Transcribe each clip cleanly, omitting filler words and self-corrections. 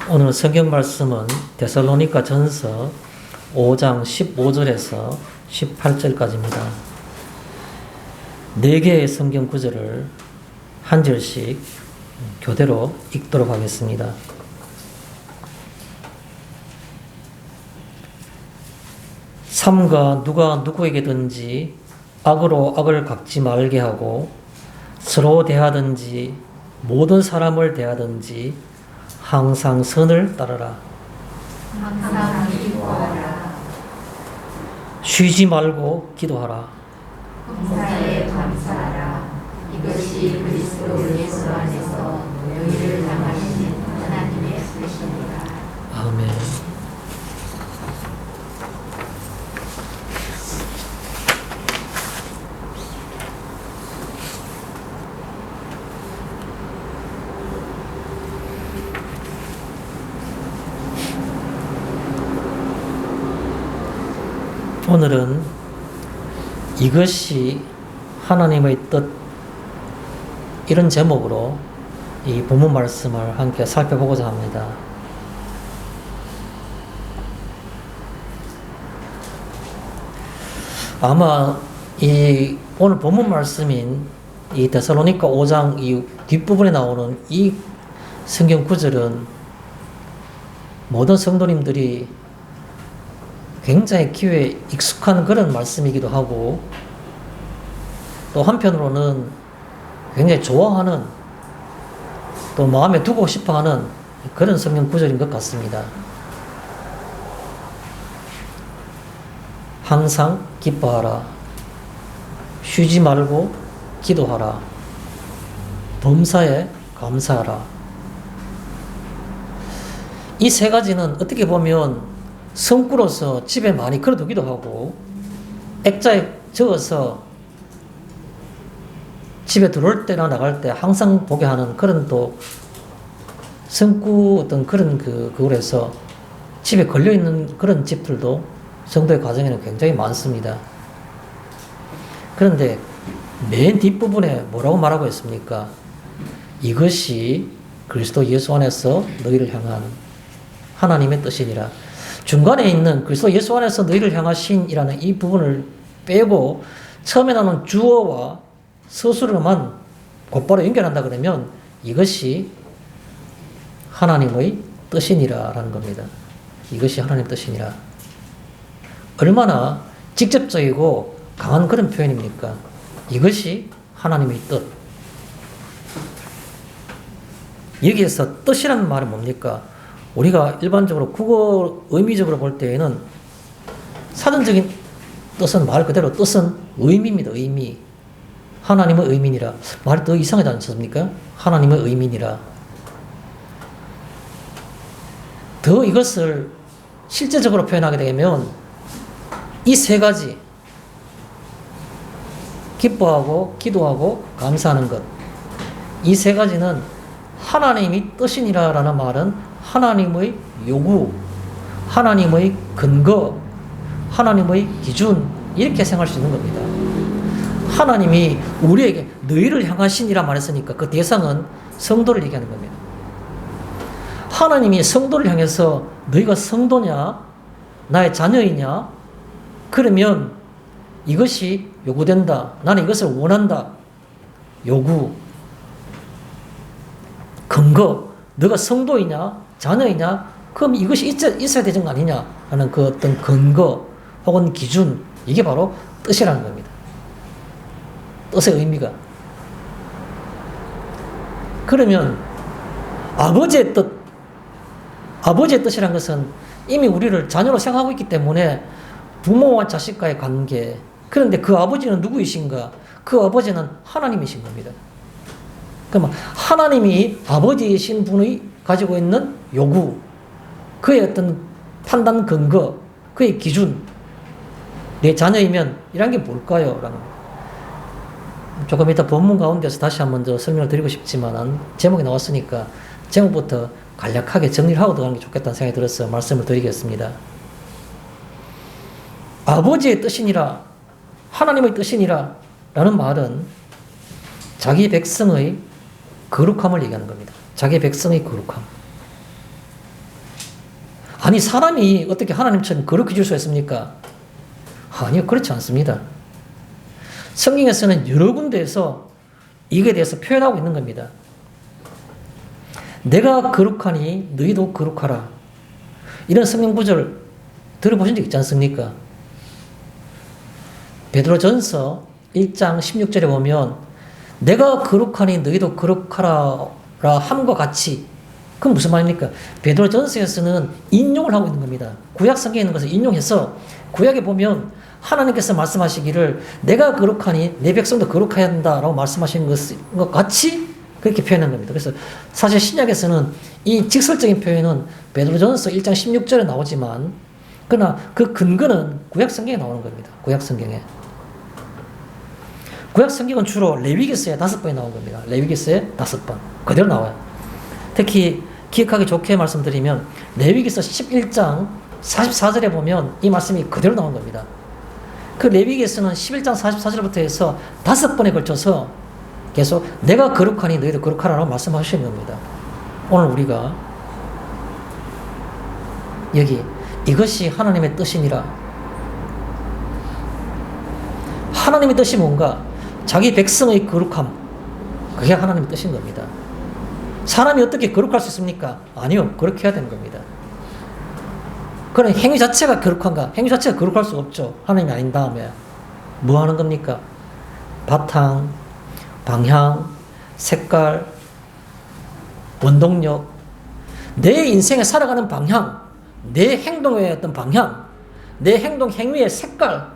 오늘 성경 말씀은 데살로니가 전서 5장 15절에서 18절까지입니다. 4개의 성경 구절을 한 절씩 교대로 읽도록 하겠습니다. 삼가 누가 누구에게든지 악으로 악을 갚지 말게 하고 서로 대하든지 모든 사람을 대하든지 항상 선을 따르라. 항상 기도하라. 쉬지 말고 기도하라. 범사에 감사하라. 이것이 그리스도 예수 안에서 너희를 향하신 하나님의 뜻입니다. 아멘. 오늘은 이것이 하나님의 뜻, 이런 제목으로 이 본문 말씀을 함께 살펴보고자 합니다. 아마 이 오늘 본문 말씀인 이 데살로니가 5장 이 뒷부분에 나오는 이 성경 구절은 모든 성도님들이 굉장히 귀에 익숙한 그런 말씀이기도 하고, 또 한편으로는 굉장히 좋아하는, 또 마음에 두고 싶어하는 그런 성경 구절인 것 같습니다. 항상 기뻐하라. 쉬지 말고 기도하라. 범사에 감사하라. 이 세 가지는 어떻게 보면 성구로서 집에 많이 걸어두기도 하고, 액자에 적어서 집에 들어올 때나 나갈 때 항상 보게 하는 그런 또 성구 어떤 그런 그걸에서 집에 걸려있는 그런 집들도 성도의 가정에는 굉장히 많습니다. 그런데 맨 뒷부분에 뭐라고 말하고 있습니까? 이것이 그리스도 예수 안에서 너희를 향한 하나님의 뜻이니라. 중간에 있는 그리스도 예수 안에서 너희를 향하신이라는 이 부분을 빼고 처음에 나오는 주어와 서술로만 곧바로 연결한다 그러면 이것이 하나님의 뜻이니라라는 겁니다. 이것이 하나님의 뜻이니라. 얼마나 직접적이고 강한 그런 표현입니까? 이것이 하나님의 뜻. 여기에서 뜻이라는 말은 뭡니까? 우리가 일반적으로 국어 의미적으로 볼 때에는 사전적인 뜻은 말 그대로 뜻은 의미입니다. 의미. 하나님의 의미니라. 말이 더 이상하지 않습니까? 하나님의 의미니라. 더 이것을 실제적으로 표현하게 되면 이 세 가지, 기뻐하고 기도하고 감사하는 것, 이 세 가지는 하나님이 뜻이니라라는 말은 하나님의 요구, 하나님의 근거, 하나님의 기준, 이렇게 생각할 수 있는 겁니다. 하나님이 우리에게 너희를 향하신이라 말했으니까 그 대상은 성도를 얘기하는 겁니다. 하나님이 성도를 향해서 너희가 성도냐, 나의 자녀이냐, 그러면 이것이 요구된다. 나는 이것을 원한다. 요구, 근거, 너가 성도이냐, 자녀이냐, 그럼 이것이 있어야 되는 거 아니냐 하는 그 어떤 근거 혹은 기준, 이게 바로 뜻이라는 겁니다. 뜻의 의미가. 그러면 아버지의 뜻이라는 것은 이미 우리를 자녀로 생각하고 있기 때문에 부모와 자식과의 관계, 그런데 그 아버지는 누구이신가? 그 아버지는 하나님이신 겁니다. 그러면 하나님이 아버지이신 분이 가지고 있는 요구, 그의 어떤 판단 근거, 그의 기준, 내 자녀이면 이런 게 뭘까요? 라는 조금 이따 본문 가운데서 다시 한번 더 설명을 드리고 싶지만 제목이 나왔으니까 제목부터 간략하게 정리를 하고 들어가는 게 좋겠다는 생각이 들어서 말씀을 드리겠습니다. 아버지의 뜻이니라, 하나님의 뜻이니라 라는 말은 자기 백성의 거룩함을 얘기하는 겁니다. 자기 백성의 거룩함. 아니, 사람이 어떻게 하나님처럼 거룩해질 수 있습니까? 아니요, 그렇지 않습니다. 성경에서는 여러 군데에서 이거에 대해서 표현하고 있는 겁니다. 내가 거룩하니 너희도 거룩하라. 이런 성경 구절 들어보신 적 있지 않습니까? 베드로전서 1장 16절에 보면 내가 거룩하니 너희도 거룩하라 함과 같이, 그건 무슨 말입니까? 베드로전서에서는 인용을 하고 있는 겁니다. 구약 성경에 있는 것을 인용해서 구약에 보면 하나님께서 말씀하시기를 내가 거룩하니 내 백성도 거룩해야 한다라고 말씀하시는 것과 같이 그렇게 표현한 겁니다. 그래서 사실 신약에서는 이 직설적인 표현은 베드로전서 1장 16절에 나오지만 그러나 그 근거는 구약 성경에 나오는 겁니다. 구약 성경에. 구약 성경은 주로 레위기서에 5번이 나온 겁니다. 레위기서에 5번. 그대로 나와요. 특히 기억하기 좋게 말씀드리면 레위기서 11장 44절에 보면 이 말씀이 그대로 나온 겁니다. 그 레위기에서는 11장 44절부터 해서 5번에 걸쳐서 계속 내가 거룩하니 너희도 거룩하라고 말씀하시는 겁니다. 오늘 우리가 여기 이것이 하나님의 뜻이니라. 하나님의 뜻이 뭔가? 자기 백성의 거룩함. 그게 하나님의 뜻인 겁니다. 사람이 어떻게 거룩할 수 있습니까? 아니요. 그렇게 해야 되는 겁니다. 그런 행위 자체가 거룩한가? 행위 자체가 거룩할 수 없죠. 하나님이 아닌 다음에. 뭐 하는 겁니까? 바탕, 방향, 색깔, 원동력, 내 인생에 살아가는 방향, 내 행동의 어떤 방향, 내 행동 행위의 색깔,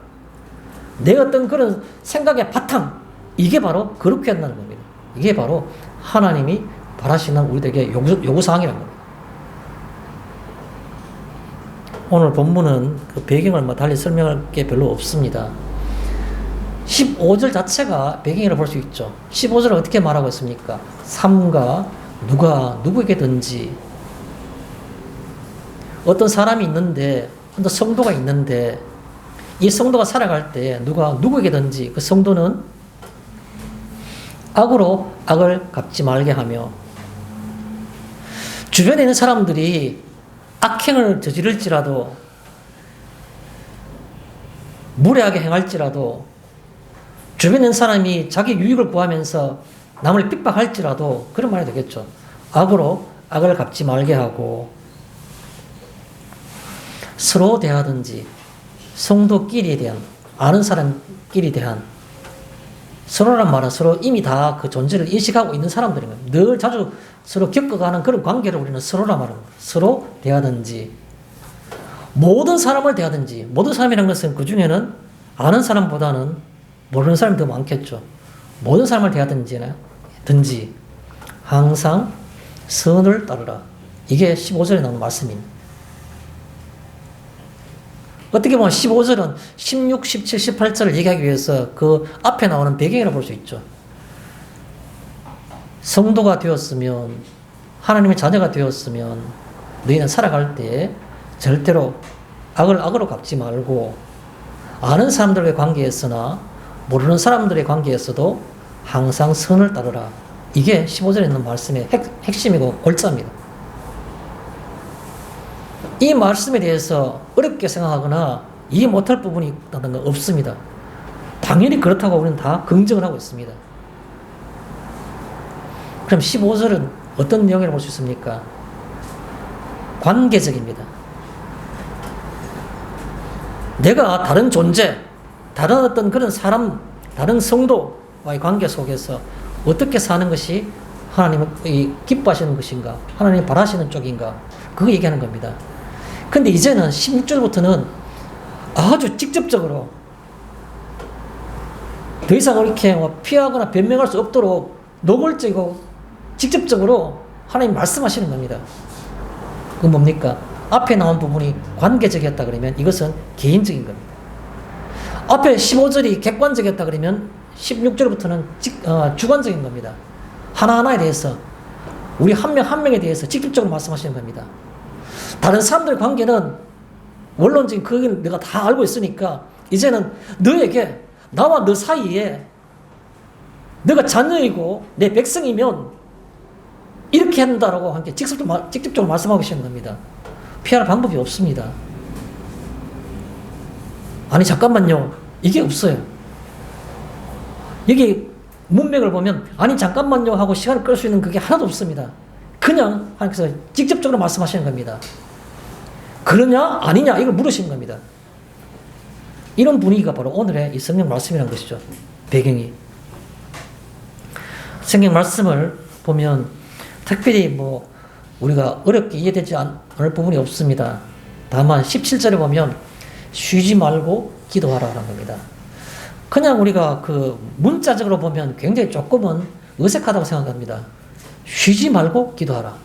내 어떤 그런 생각의 바탕, 이게 바로 거룩해야 한다는 겁니다. 이게 바로 하나님이 바라시는 우리에게 요구사항이라는 겁니다. 오늘 본문은 그 배경을 달리 설명할 게 별로 없습니다. 15절 자체가 배경이라고 볼 수 있죠. 15절은 어떻게 말하고 있습니까? 삼가 누가 누구에게든지 어떤 사람이 있는데, 어떤 성도가 있는데 이 성도가 살아갈 때 누가 누구에게든지 그 성도는 악으로 악을 갚지 말게 하며, 주변에 있는 사람들이 악행을 저지를지라도 무례하게 행할지라도, 주변에 있는 사람이 자기 유익을 구하면서 남을 핍박할지라도, 그런 말이 되겠죠. 악으로 악을 갚지 말게 하고 서로 대하든지, 성도끼리에 대한, 아는 사람끼리 대한, 서로란 말은 서로 이미 다 그 존재를 인식하고 있는 사람들인 거예요. 늘 자주 서로 겪어가는 그런 관계를 우리는 서로란 말은 서로 대하든지, 모든 사람을 대하든지. 모든 사람이라는 것은 그 중에는 아는 사람보다는 모르는 사람이 더 많겠죠. 모든 사람을 대하든지 항상 선을 따르라. 이게 15절에 나오는 말씀입니다. 어떻게 보면 15절은 16, 17, 18절을 얘기하기 위해서 그 앞에 나오는 배경이라고 볼 수 있죠. 성도가 되었으면, 하나님의 자녀가 되었으면 너희는 살아갈 때 절대로 악을 악으로 갚지 말고, 아는 사람들과의 관계에서나 모르는 사람들의 관계에서도 항상 선을 따르라. 이게 15절에 있는 말씀의 핵심이고 골자입니다. 이 말씀에 대해서 어렵게 생각하거나 이해 못할 부분이 있다는 건 없습니다. 당연히 그렇다고 우리는 다 긍정을 하고 있습니다. 그럼 15절은 어떤 내용이라고 볼 수 있습니까? 관계적입니다. 내가 다른 존재, 다른 어떤 그런 사람, 다른 성도와의 관계 속에서 어떻게 사는 것이 하나님이 기뻐하시는 것인가, 하나님이 바라시는 쪽인가, 그거 얘기하는 겁니다. 근데 이제는 16절부터는 아주 직접적으로 더 이상 이렇게 피하거나 변명할 수 없도록 노골적이고 직접적으로 하나님 말씀하시는 겁니다. 그건 뭡니까? 앞에 나온 부분이 관계적이었다 그러면 이것은 개인적인 겁니다. 앞에 15절이 객관적이었다 그러면 16절부터는 주관적인 겁니다. 하나하나에 대해서, 우리 한 명 한 명에 대해서 직접적으로 말씀하시는 겁니다. 다른 사람들의 관계는 원론적인 그건 내가 다 알고 있으니까 이제는 너에게, 나와 너 사이에 너가 자녀이고 내 백성이면 이렇게 한다라고 함께 직접적으로 말씀하고 계시는 겁니다. 피할 방법이 없습니다. 아니 잠깐만요. 이게 없어요. 여기 문맥을 보면 아니 잠깐만요 하고 시간을 끌 수 있는 그게 하나도 없습니다. 그냥 하나님께서 직접적으로 말씀하시는 겁니다. 그러냐 아니냐 이걸 물으시는 겁니다. 이런 분위기가 바로 오늘의 이 성경 말씀이라는 것이죠. 배경이. 성경 말씀을 보면 특별히 뭐 우리가 어렵게 이해되지 않을 부분이 없습니다. 다만 17절에 보면 쉬지 말고 기도하라는 겁니다. 그냥 우리가 그 문자적으로 보면 굉장히 조금은 어색하다고 생각합니다. 쉬지 말고 기도하라.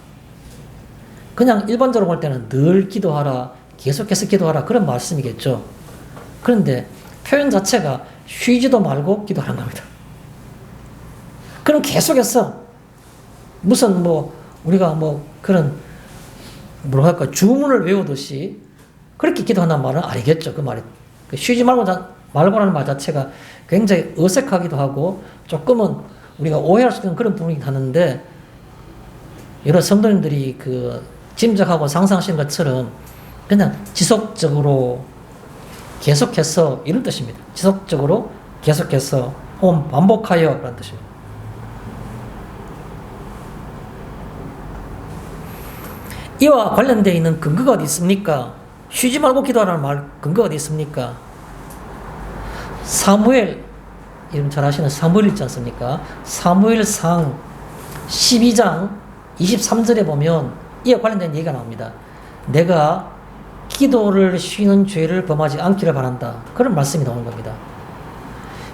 그냥 일반적으로 볼 때는 늘 기도하라, 계속해서 기도하라 그런 말씀이겠죠. 그런데 표현 자체가 쉬지도 말고 기도하는 겁니다. 그럼 계속해서 무슨 뭐 우리가 뭐 그런 뭐라 할까 주문을 외우듯이 그렇게 기도한다는 말은 아니겠죠. 그 말이 쉬지 말고라는 말 자체가 굉장히 어색하기도 하고 조금은 우리가 오해할 수 있는 그런 부분이 하는데 여러 성도님들이 그 짐작하고 상상하시는 것처럼 그냥 지속적으로 계속해서 이런 뜻입니다. 지속적으로 계속해서 혹은 반복하여 그런 뜻입니다. 이와 관련되어 있는 근거가 어디 있습니까? 쉬지 말고 기도하라는 말 근거가 어디 있습니까? 사무엘, 여러분 잘 아시는 사무엘 있지 않습니까? 사무엘상 12장 23절에 보면 이와 관련된 얘기가 나옵니다. 내가 기도를 쉬는 죄를 범하지 않기를 바란다. 그런 말씀이 나오는 겁니다.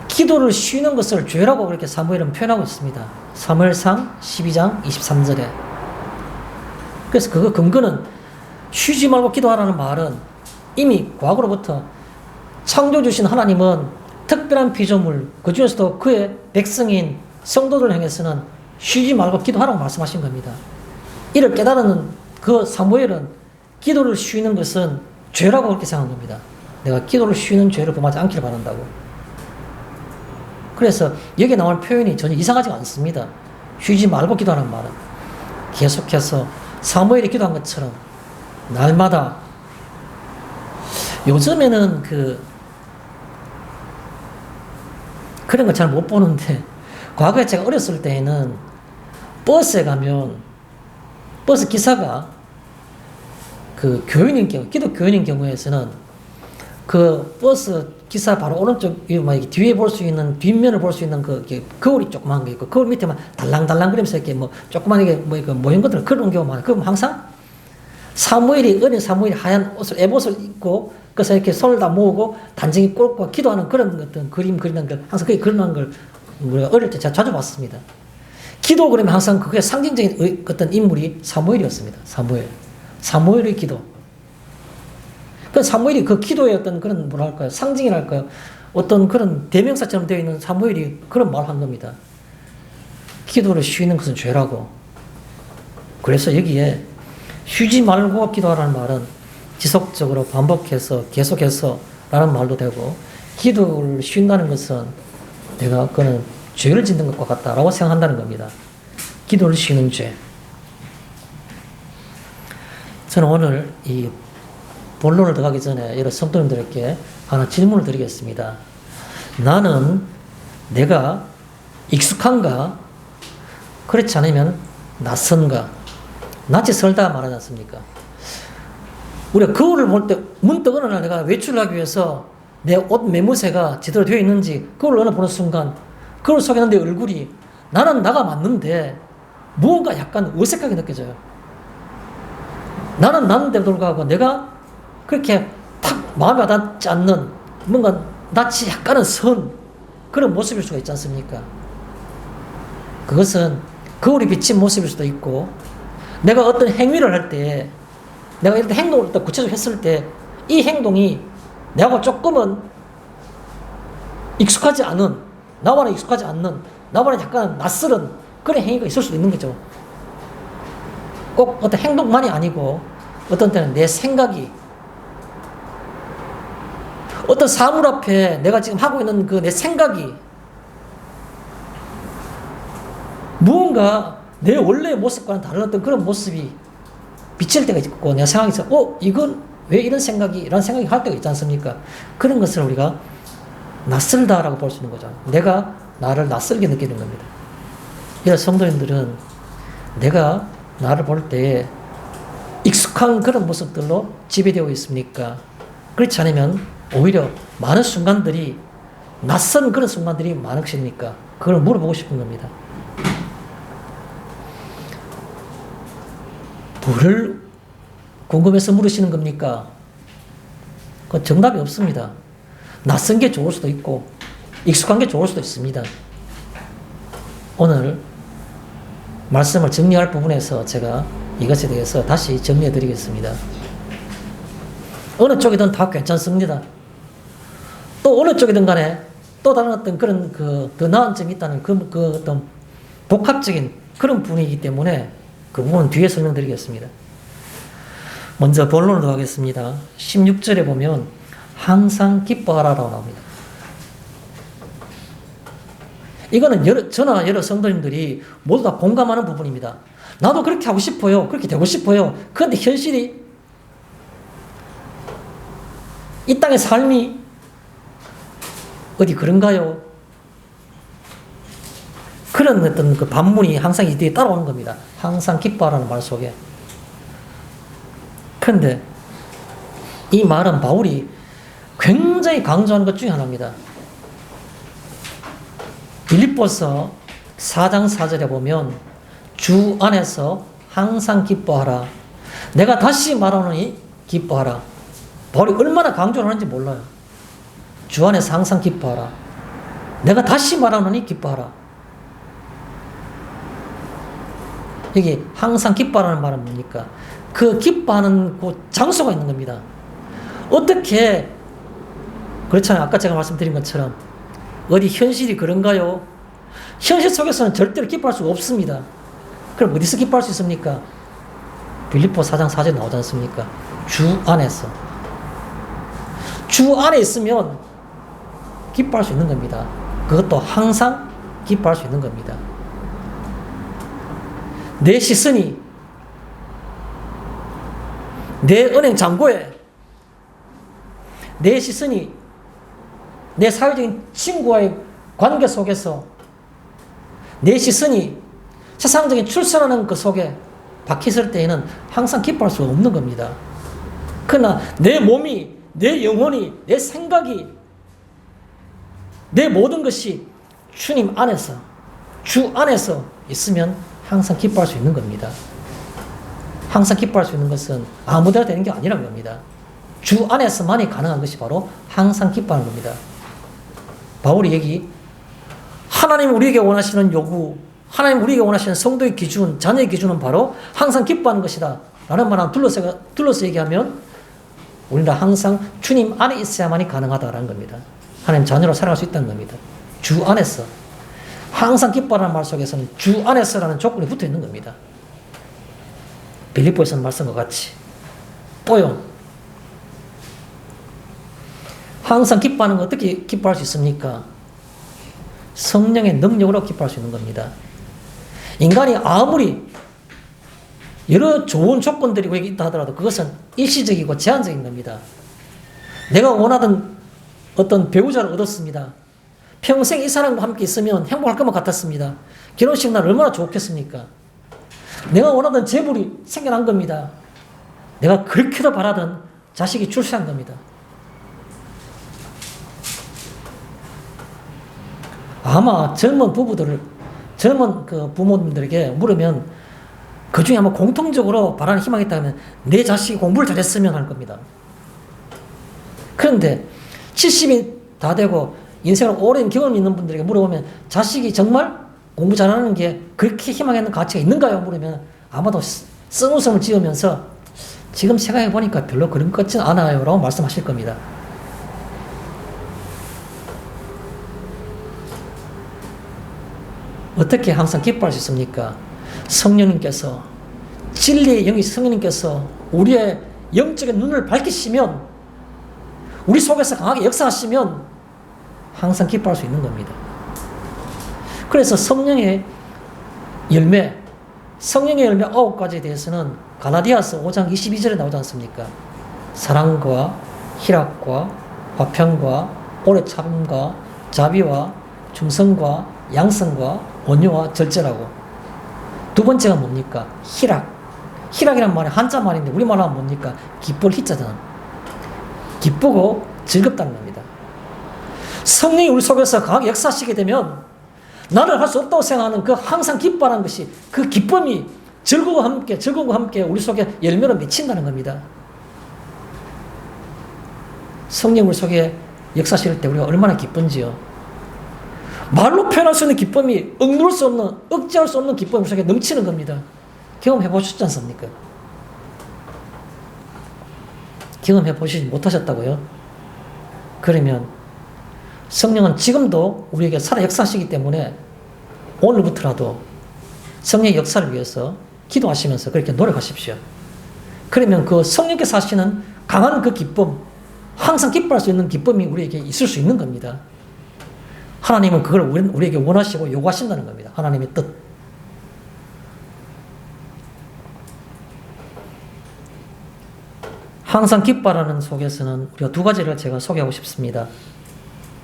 기도를 쉬는 것을 죄라고 그렇게 사무엘은 표현하고 있습니다. 사무엘상 12장 23절에. 그래서 그 근거는 쉬지 말고 기도하라는 말은 이미 과거로부터 창조주신 하나님은 특별한 피조물, 그 중에서도 그의 백성인 성도들을 향해서는 쉬지 말고 기도하라고 말씀하신 겁니다. 이를 깨달은 그 사무엘은 기도를 쉬는 것은 죄라고 그렇게 생각한 겁니다. 내가 기도를 쉬는 죄를 범하지 않기를 바란다고. 그래서 여기에 나올 표현이 전혀 이상하지 않습니다. 쉬지 말고 기도하는 말은 계속해서 사무엘이 기도한 것처럼 날마다 요즘에는 그런 거 잘 못 보는데 과거에 제가 어렸을 때에는 버스에 가면 버스 기사가 그 교인인 경우, 기독 교인인 경우에서는 그 버스 기사 바로 오른쪽 뒤에 볼 수 있는 뒷면을 볼 수 있는 그 거울이 조그만 게 있고 거울 밑에만 달랑달랑 그러면서 이렇게 뭐 조그만 이게 뭐 모인 것들 그런 경우가 많아요. 그럼 항상 어린 사무엘이 하얀 옷을 애봇을 입고 그래서 이렇게 손을 다 모으고 단정히 꼴고 기도하는 그런 어떤 그림 그리는 걸 항상 그게 그런 걸 우리가 어릴 때 제가 자주 봤습니다. 기도 그러면 항상 그게 상징적인 어떤 인물이 사무엘이었습니다. 사무엘의 기도. 그 사무엘이 그 기도의 어떤 그런 뭐랄까요 상징이랄까요 어떤 그런 대명사처럼 되어 있는 사무엘이 그런 말을 한 겁니다. 기도를 쉬는 것은 죄라고. 그래서 여기에 쉬지 말고 기도하라는 말은 지속적으로 반복해서 계속해서 라는 말도 되고 기도를 쉰다는 것은 내가 그는 죄를 짓는 것과 같다라고 생각한다는 겁니다. 기도를 쉬는 죄. 저는 오늘 이 본론을 들어가기 전에 여러 성도님들에게 하나 질문을 드리겠습니다. 나는 내가 익숙한가? 그렇지 않으면 낯선가? 낯이 설다 말하지 않습니까? 우리가 거울을 볼 때 문득 어느 날 내가 외출을 하기 위해서 내 옷 매무새가 제대로 되어 있는지 거울을 어느 보는 순간 거울 속에 있는 내 얼굴이 나는 나가 맞는데 무언가 약간 어색하게 느껴져요. 나는 나인데도 불구하고 내가 그렇게 탁 마음에 와닿지 않는 뭔가 낯이 약간은 선 그런 모습일 수가 있지 않습니까? 그것은 거울이 비친 모습일 수도 있고 내가 어떤 행위를 할 때 내가 이런 행동을 구체적으로 했을 때 이 행동이 내하고 조금은 익숙하지 않은 나와는 익숙하지 않는 나와는 약간 낯설은 그런 행위가 있을 수도 있는 거죠. 꼭 어떤 행동만이 아니고 어떤 때는 내 생각이 어떤 사물 앞에 내가 지금 하고 있는 그 내 생각이 무언가 내 원래의 모습과는 다른 어떤 그런 모습이 비칠 때가 있고 내가 생각해서 이건 왜 이런 생각이 라는 생각이 할 때가 있지 않습니까? 그런 것을 우리가 낯설다라고 볼 수 있는 거죠. 내가 나를 낯설게 느끼는 겁니다. 그래서 성도님들은 내가 나를 볼 때 익숙한 그런 모습들로 지배되어 있습니까? 그렇지 않으면 오히려 많은 순간들이 낯선 그런 순간들이 많으십니까? 그걸 물어보고 싶은 겁니다. 뭐를 궁금해서 물으시는 겁니까? 그 정답이 없습니다. 낯선 게 좋을 수도 있고 익숙한 게 좋을 수도 있습니다. 오늘 말씀을 정리할 부분에서 제가 이것에 대해서 다시 정리해 드리겠습니다. 어느 쪽이든 다 괜찮습니다. 또 어느 쪽이든 간에 또 다른 어떤 그런 더 나은 점이 있다는 그 어떤 복합적인 그런 분위기이기 때문에 그 부분은 뒤에 설명드리겠습니다. 먼저 본론으로 가겠습니다. 16절에 보면 항상 기뻐하라라고 나옵니다. 이거는 저나 여러 성도님들이 모두 다 공감하는 부분입니다. 나도 그렇게 하고 싶어요. 그렇게 되고 싶어요. 그런데 현실이 이 땅의 삶이 어디 그런가요? 그런 어떤 그 반문이 항상 이 뒤에 따라오는 겁니다. 항상 기뻐하라는 말 속에. 그런데 이 말은 바울이 굉장히 강조하는 것 중에 하나입니다. 빌립보서 4장 4절에 보면 주 안에서 항상 기뻐하라. 내가 다시 말하노니 기뻐하라. 바울이 얼마나 강조를 하는지 몰라요. 주 안에서 항상 기뻐하라. 내가 다시 말하노니 기뻐하라. 여기 항상 기뻐하라는 말은 뭡니까? 그 기뻐하는 그 장소가 있는 겁니다. 어떻게 그렇잖아요. 아까 제가 말씀드린 것처럼 어디 현실이 그런가요? 현실 속에서는 절대로 기뻐할 수가 없습니다. 그럼 어디서 기뻐할 수 있습니까? 빌립보 4장 4절에 나오지 않습니까? 주 안에서. 주 안에 있으면 기뻐할 수 있는 겁니다. 그것도 항상 기뻐할 수 있는 겁니다. 내 시선이 내 은행 잔고에, 내 시선이 내 사회적인 친구와의 관계 속에서, 내 시선이 세상적인 출세라는 그 속에 박혔을 때에는 항상 기뻐할 수 없는 겁니다. 그러나 내 몸이, 내 영혼이, 내 생각이, 내 모든 것이 주님 안에서, 주 안에서 있으면 항상 기뻐할 수 있는 겁니다. 항상 기뻐할 수 있는 것은 아무데나 되는 게 아니라는 겁니다. 주 안에서만이 가능한 것이 바로 항상 기뻐하는 겁니다. 바울이 여기 하나님 우리에게 원하시는 요구, 하나님 우리에게 원하시는 성도의 기준, 자녀의 기준은 바로 항상 기뻐하는 것이다 라는 말을 둘러서 얘기하면 우리는 항상 주님 안에 있어야만이 가능하다라는 겁니다. 하나님 자녀로 살아갈 수 있다는 겁니다. 주 안에서. 항상 기뻐하라는 말 속에서는 주 안에서라는 조건이 붙어 있는 겁니다. 빌립보에서는 말씀과 같이. 또요. 항상 기뻐하는 거 어떻게 기뻐할 수 있습니까? 성령의 능력으로 기뻐할 수 있는 겁니다. 인간이 아무리 여러 좋은 조건들이 우리에게 있다 하더라도 그것은 일시적이고 제한적인 겁니다. 내가 원하던 어떤 배우자를 얻었습니다. 평생 이 사람과 함께 있으면 행복할 것만 같았습니다. 결혼식 날 얼마나 좋겠습니까? 내가 원하던 재물이 생겨난 겁니다. 내가 그렇게도 바라던 자식이 출세한 겁니다. 아마 젊은 그 부모님들에게 물으면 그 중에 아마 공통적으로 바라는 희망이 있다면 내 자식이 공부를 잘했으면 할 겁니다. 그런데 70이 다 되고 인생을 오랜 경험이 있는 분들에게 물어보면 자식이 정말 공부 잘하는 게 그렇게 희망하는 가치가 있는가요? 물으면 아마도 쓴웃음을 지으면서 지금 생각해 보니까 별로 그런 것 같지는 않아요 라고 말씀하실 겁니다. 어떻게 항상 기뻐할 수 있습니까? 성령님께서, 진리의 영이 성령님께서 우리의 영적인 눈을 밝히시면, 우리 속에서 강하게 역사하시면 항상 기뻐할 수 있는 겁니다. 그래서 성령의 열매, 성령의 열매 9가지에 대해서는 가나디아서 5장 22절에 나오지 않습니까? 사랑과 희락과 화평과 오래 참음과 자비와 충성과 양성과 온유와 절제라고. 두 번째가 뭡니까? 희락. 희락이란 말이 한자 말인데 우리말로 하면 뭡니까? 기쁠 희자잖아. 기쁘고 즐겁다는 겁니다. 성령이 우리 속에서 강하게 역사하시게 되면 나는 할 수 없다고 생각하는 그 항상 기뻐하는 것이, 그 기쁨이 즐거움과 함께 우리 속에 열매로 맺힌다는 겁니다. 성령 우리 속에 역사하실 때 우리가 얼마나 기쁜지요. 말로 표현할 수 있는 기쁨이 억누를 수 없는, 억제할 수 없는 기쁨이 우리 속에 넘치는 겁니다. 경험해 보셨지 않습니까? 경험해 보시지 못하셨다고요? 그러면 성령은 지금도 우리에게 살아 역사하시기 때문에 오늘부터라도 성령의 역사를 위해서 기도하시면서 그렇게 노력하십시오. 그러면 그 성령께서 하시는 강한 그 기쁨, 항상 기뻐할 수 있는 기쁨이 우리에게 있을 수 있는 겁니다. 하나님은 그걸 우리에게 원하시고 요구하신다는 겁니다. 하나님의 뜻. 항상 기뻐하라는 속에서는 우리가 두 가지를 제가 소개하고 싶습니다.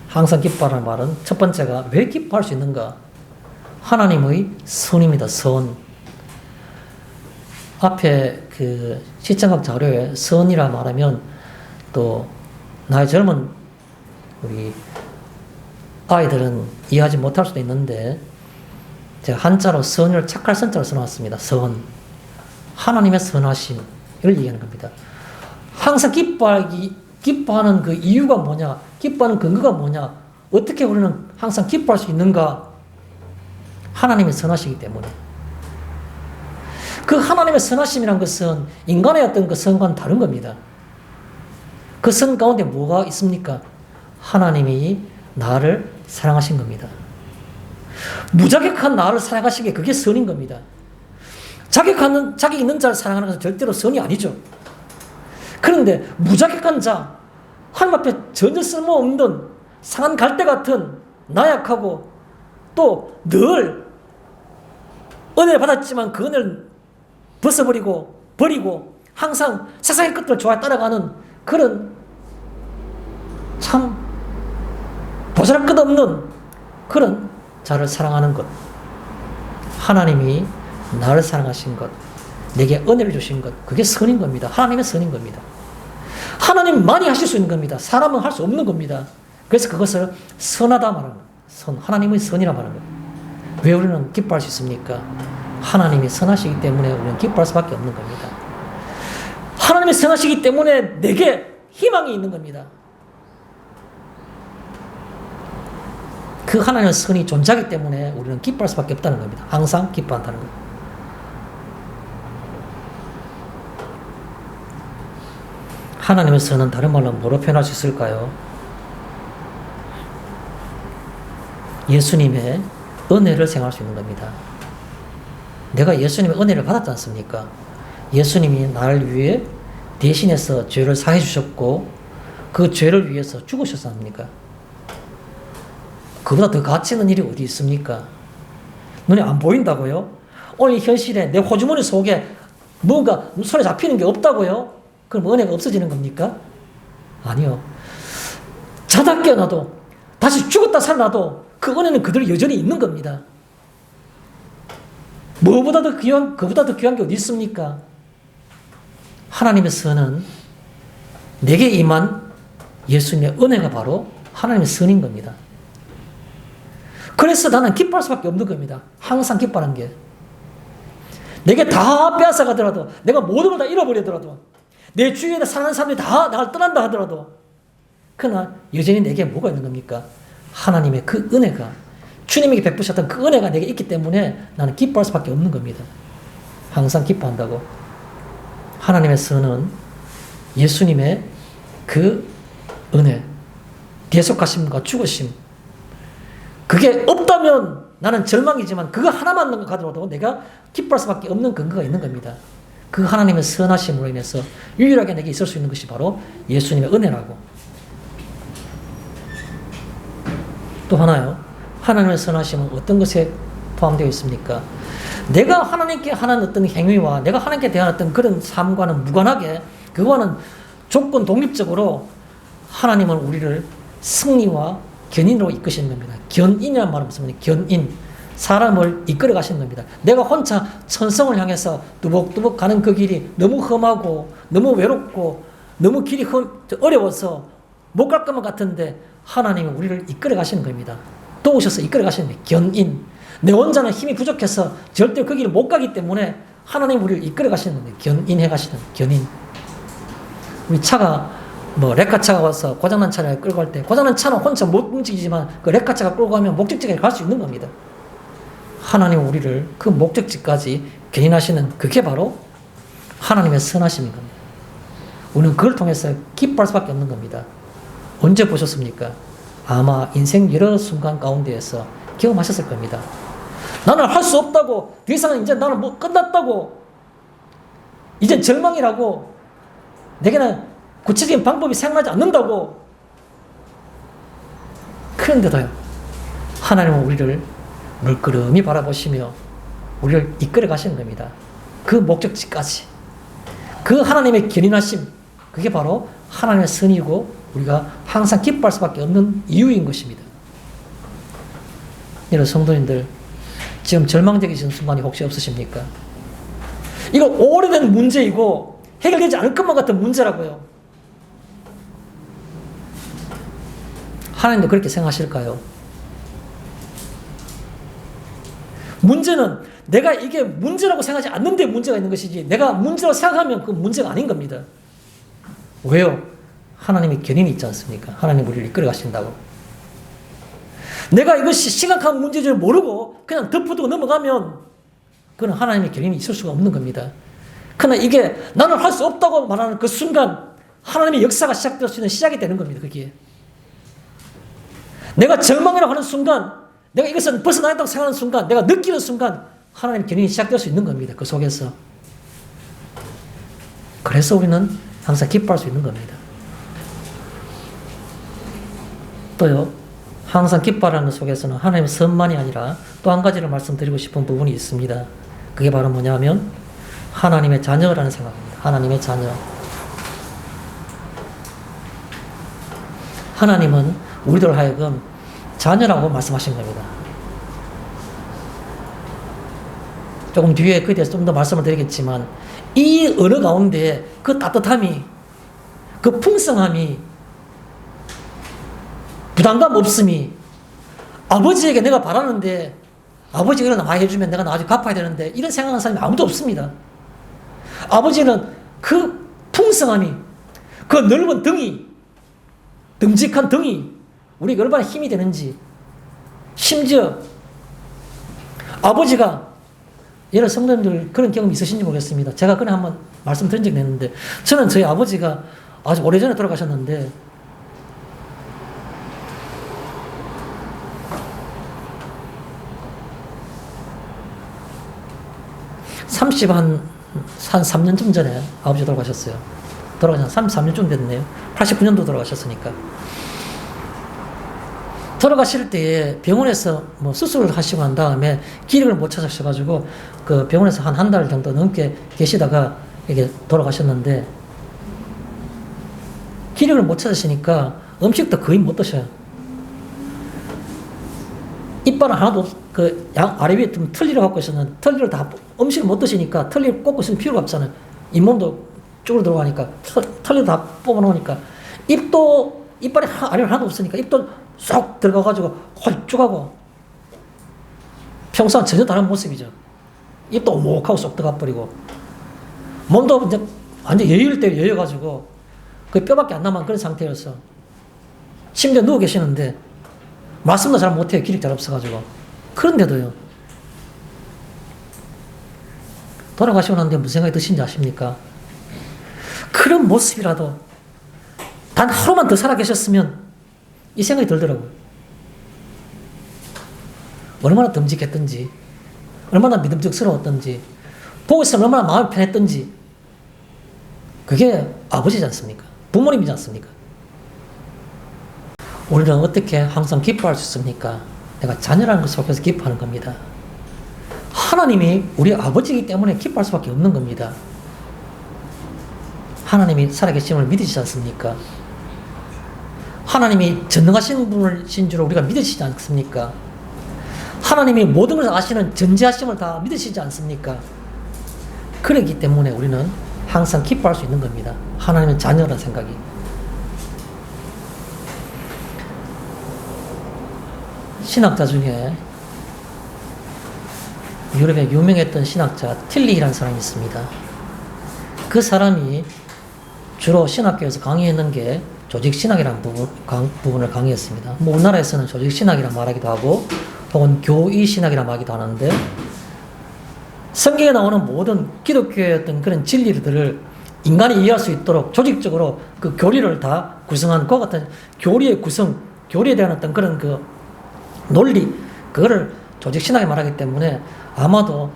항상 기뻐하라는 말은 첫 번째가 왜 기뻐할 수 있는가? 하나님의 선입니다. 선. 앞에 그 시청각 자료에 선이라 말하면 또 나이 젊은 우리 아이들은 이해하지 못할 수도 있는데 제가 한자로 선을 착할 선자로 써놨습니다. 선. 하나님의 선하심을 얘기하는 겁니다. 항상 기뻐하는 그 이유가 뭐냐? 기뻐하는 근거가 뭐냐? 어떻게 우리는 항상 기뻐할 수 있는가? 하나님의 선하시기 때문에. 그 하나님의 선하심이란 것은 인간의 어떤 그 선과는 다른 겁니다. 그 선 가운데 뭐가 있습니까? 하나님이 나를 사랑하신 겁니다. 무자격한 나를 사랑하시기에 그게 선인 겁니다. 자격 있는 자를 사랑하는 것은 절대로 선이 아니죠. 그런데 무자격한 자, 하나님 앞에 전혀 쓸모없는 상한 갈대 같은 나약하고 또 늘 은혜를 받았지만 그 은혜를 버리고 항상 세상의 것들을 좋아해 따라가는 그런 참 보잘 것 없는 그런 자를 사랑하는 것. 하나님이 나를 사랑하신 것, 내게 은혜를 주신 것, 그게 선인 겁니다. 하나님의 선인 겁니다. 하나님만이 하실 수 있는 겁니다. 사람은 할 수 없는 겁니다. 그래서 그것을 선하다 말하는 거예요. 선, 하나님의 선이라 말하는 거예요. 왜 우리는 기뻐할 수 있습니까? 하나님이 선하시기 때문에 우리는 기뻐할 수밖에 없는 겁니다. 하나님이 선하시기 때문에 내게 희망이 있는 겁니다. 그 하나님의 선이 존재하기 때문에 우리는 기뻐할 수밖에 없다는 겁니다. 항상 기뻐한다는 것. 하나님의 선은 다른 말로 뭐로 표현할 수 있을까요? 예수님의 은혜를 생각할 수 있는 겁니다. 내가 예수님의 은혜를 받았지 않습니까? 예수님이 나를 위해 대신해서 죄를 사해 주셨고 그 죄를 위해서 죽으셨지 않습니까? 그보다 더 가치 있는 일이 어디 있습니까? 눈에 안 보인다고요? 오늘 현실에 내 호주머니 속에 뭔가 손에 잡히는 게 없다고요? 그럼 은혜가 없어지는 겁니까? 아니요. 자다 깨어나도 다시 죽었다 살아나도 그 은혜는 그대로 여전히 있는 겁니다. 그보다 더 귀한 게 어디 있습니까? 하나님의 선은 내게 임한 예수님의 은혜가 바로 하나님의 선인 겁니다. 그래서 나는 기뻐할 수밖에 없는 겁니다. 항상 기뻐하는 게. 내게 다 빼앗아 가더라도, 내가 모든 걸 다 잃어버리더라도, 내 주위에 사는 사람들이 다 나를 떠난다 하더라도, 그러나 여전히 내게 뭐가 있는 겁니까? 하나님의 그 은혜가, 주님에게 베푸셨던 그 은혜가 내게 있기 때문에 나는 기뻐할 수밖에 없는 겁니다. 항상 기뻐한다고. 하나님의 선은 예수님의 그 은혜, 대속하심과 죽으심, 그게 없다면 나는 절망이지만 그거 하나만 가더라도 내가 기뻐할 수밖에 없는 근거가 있는 겁니다. 그 하나님의 선하심으로 인해서 유일하게 내게 있을 수 있는 것이 바로 예수님의 은혜라고. 또 하나요. 하나님의 선하심은 어떤 것에 포함되어 있습니까? 내가 하나님께 하는 어떤 행위와 내가 하나님께 대한 어떤 그런 삶과는 무관하게 그거는 조건 독립적으로 하나님은 우리를 승리와 견인으로 이끄시는 겁니다. 견인이라는 말은 무슨 말이에요? 견인. 사람을 이끌어 가시는 겁니다. 내가 혼자 천성을 향해서 뚜벅뚜벅 가는 그 길이 너무 험하고 너무 외롭고 너무 길이 어려워서 못 갈 것만 같은데 하나님은 우리를 이끌어 가시는 겁니다. 도우셔서 이끌어 가시는 거예요. 견인. 내 혼자는 힘이 부족해서 절대 그 길을 못 가기 때문에 하나님 우리를 이끌어 가시는 거예요. 견인해 가시는 견인. 우리 차가 레카차가 와서 고장난 차를 끌고 갈 때 고장난 차는 혼자 못 움직이지만 그 레카차가 끌고 가면 목적지까지 갈 수 있는 겁니다. 하나님 우리를 그 목적지까지 견인하시는 그게 바로 하나님의 선하심인 겁니다. 우리는 그걸 통해서 기뻐할 수밖에 없는 겁니다. 언제 보셨습니까? 아마 인생 여러 순간 가운데에서 경험하셨을 겁니다. 나는 할 수 없다고, 더 이상은 이제 나는 끝났다고, 이제 절망이라고, 내게는 구체적인 방법이 생각나지 않는다고. 그런데도요, 하나님은 우리를 물끄러미 바라보시며 우리를 이끌어 가시는 겁니다. 그 목적지까지. 그 하나님의 견인하심, 그게 바로 하나님의 선이고 우리가 항상 기뻐할 수밖에 없는 이유인 것입니다. 여러분 성도님들, 지금 절망적이신 순간이 혹시 없으십니까? 이거 오래된 문제이고 해결되지 않을 것만 같은 문제라고요. 하나님도 그렇게 생각하실까요? 문제는 내가 이게 문제라고 생각하지 않는데 문제가 있는 것이지 내가 문제라고 생각하면 그 문제가 아닌 겁니다. 왜요? 하나님의 견인이 있지 않습니까? 하나님 우리를 이끌어 가신다고. 내가 이것이 심각한 문제인 줄 모르고 그냥 덮어두고 넘어가면 그건 하나님의 견인이 있을 수가 없는 겁니다. 그러나 이게 나는 할 수 없다고 말하는 그 순간 하나님의 역사가 시작될 수 있는 시작이 되는 겁니다. 그게. 내가 절망이라고 하는 순간 내가 이것은 벗어나겠다고 생각하는 순간 내가 느끼는 순간 하나님의 견인이 시작될 수 있는 겁니다. 그 속에서. 그래서 우리는 항상 기뻐할 수 있는 겁니다. 또요, 항상 기뻐하는 것 속에서는 하나님의 선만이 아니라 또 한 가지를 말씀드리고 싶은 부분이 있습니다. 그게 바로 뭐냐면 하나님의 자녀라는 생각입니다. 하나님의 자녀. 하나님은 우리들 하여금 자녀라고 말씀하신 겁니다. 조금 뒤에 그에 대해서 좀 더 말씀을 드리겠지만 이 언어 가운데 그 따뜻함이, 그 풍성함이, 부담감 없음이, 아버지에게 내가 바라는데 아버지가 이런 거 많이 해주면 내가 나중에 갚아야 되는데 이런 생각하는 사람이 아무도 없습니다. 아버지는 그 풍성함이, 그 넓은 등이, 듬직한 등이 우리가 얼마나 힘이 되는지, 심지어 아버지가, 여러 성도님들 그런 경험 있으신지 모르겠습니다. 제가 그냥 한번 말씀드린 적이 있는데 저는 저희 아버지가 아주 오래전에 돌아가셨는데 한 3년쯤 전에 아버지 돌아가셨어요. 돌아가신 33년쯤 됐네요. 89년도 돌아가셨으니까. 돌아가실 때에 병원에서 수술을 하시고 난 다음에 기력을 못 찾으셔가지고 그 병원에서 한 달 정도 넘게 계시다가 이게 돌아가셨는데 기력을 못 찾으시니까 음식도 거의 못 드셔요. 이빨은 하나도 그 양 아래 위에 좀 털리를 갖고 있었는데 털리를 다 음식을 못 드시니까 털리를 꽂고 있으면 필요가 없잖아요. 잇몸도 쪽으로 들어가니까 털리를 다 뽑아놓으니까 이빨이 아래로 하나도 없으니까 입도 쏙 들어가가지고 홀쭉하고 평소와 전혀 다른 모습이죠. 입도 오목하고 쏙 들어가 버리고 몸도 이제 완전 여유를 때 여여가지고 그 뼈밖에 안 남은 그런 상태여서 심지어 누워 계시는데 말씀도 잘 못해요. 기력이 잘 없어가지고. 그런데도요, 돌아가시고 난데 무슨 생각이 드신지 아십니까? 그런 모습이라도 단 하루만 더 살아 계셨으면 이 생각이 들더라고요. 얼마나 듬직했던지, 얼마나 믿음직스러웠던지, 보고 있으면 얼마나 마음이 편했던지. 그게 아버지지 않습니까? 부모님이지 않습니까? 우리는 어떻게 항상 기뻐할 수 있습니까? 내가 자녀라는 것 속에서 기뻐하는 겁니다. 하나님이 우리 아버지이기 때문에 기뻐할 수밖에 없는 겁니다. 하나님이 살아계심을 믿으시지 않습니까? 하나님이 전능하신 분이신 줄 우리가 믿으시지 않습니까? 하나님이 모든 것을 아시는 전지하심을 다 믿으시지 않습니까? 그렇기 때문에 우리는 항상 기뻐할 수 있는 겁니다. 하나님은 자녀라는 생각이. 신학자 중에 유럽에 유명했던 신학자 틸리히라는 사람이 있습니다. 그 사람이 주로 신학교에서 강의했는 게 조직신학이라는 부분을 강의했습니다. 뭐 우리나라에서는 조직신학이라 말하기도 하고 혹은 교의신학이라 말하기도 하는데, 성경에 나오는 모든 기독교의 어떤 그런 진리들을 인간이 이해할 수 있도록 조직적으로 그 교리를 다 구성한 그와 같은 교리의 구성, 교리에 대한 어떤 그런 그 논리, 그거를 조직신학이 말하기 때문에 아마도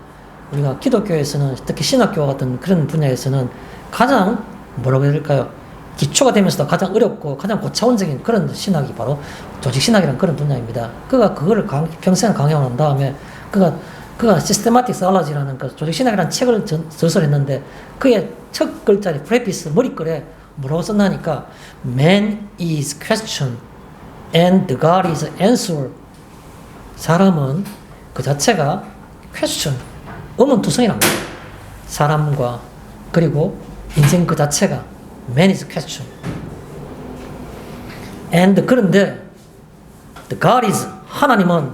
우리가 기독교에서는 특히 신학교와 같은 그런 분야에서는 가장 뭐라고 해야 될까요? 기초가 되면서도 가장 어렵고 가장 고차원적인 그런 신학이 바로 조직신학이라는 그런 분야입니다. 그가 그거를 평생 강의하고 난 다음에 그가 시스테마틱 살라지라는 그 조직신학이라는 책을 저술했는데 그의 첫 글자리 프레피스 머리글에 뭐라고 썼나니까 Man is question and the God is answer. 사람은 그 자체가 question, 의문투성이랍니다. 사람과 그리고 인생 그 자체가 Man is question. And 그런데 the God is 하나님은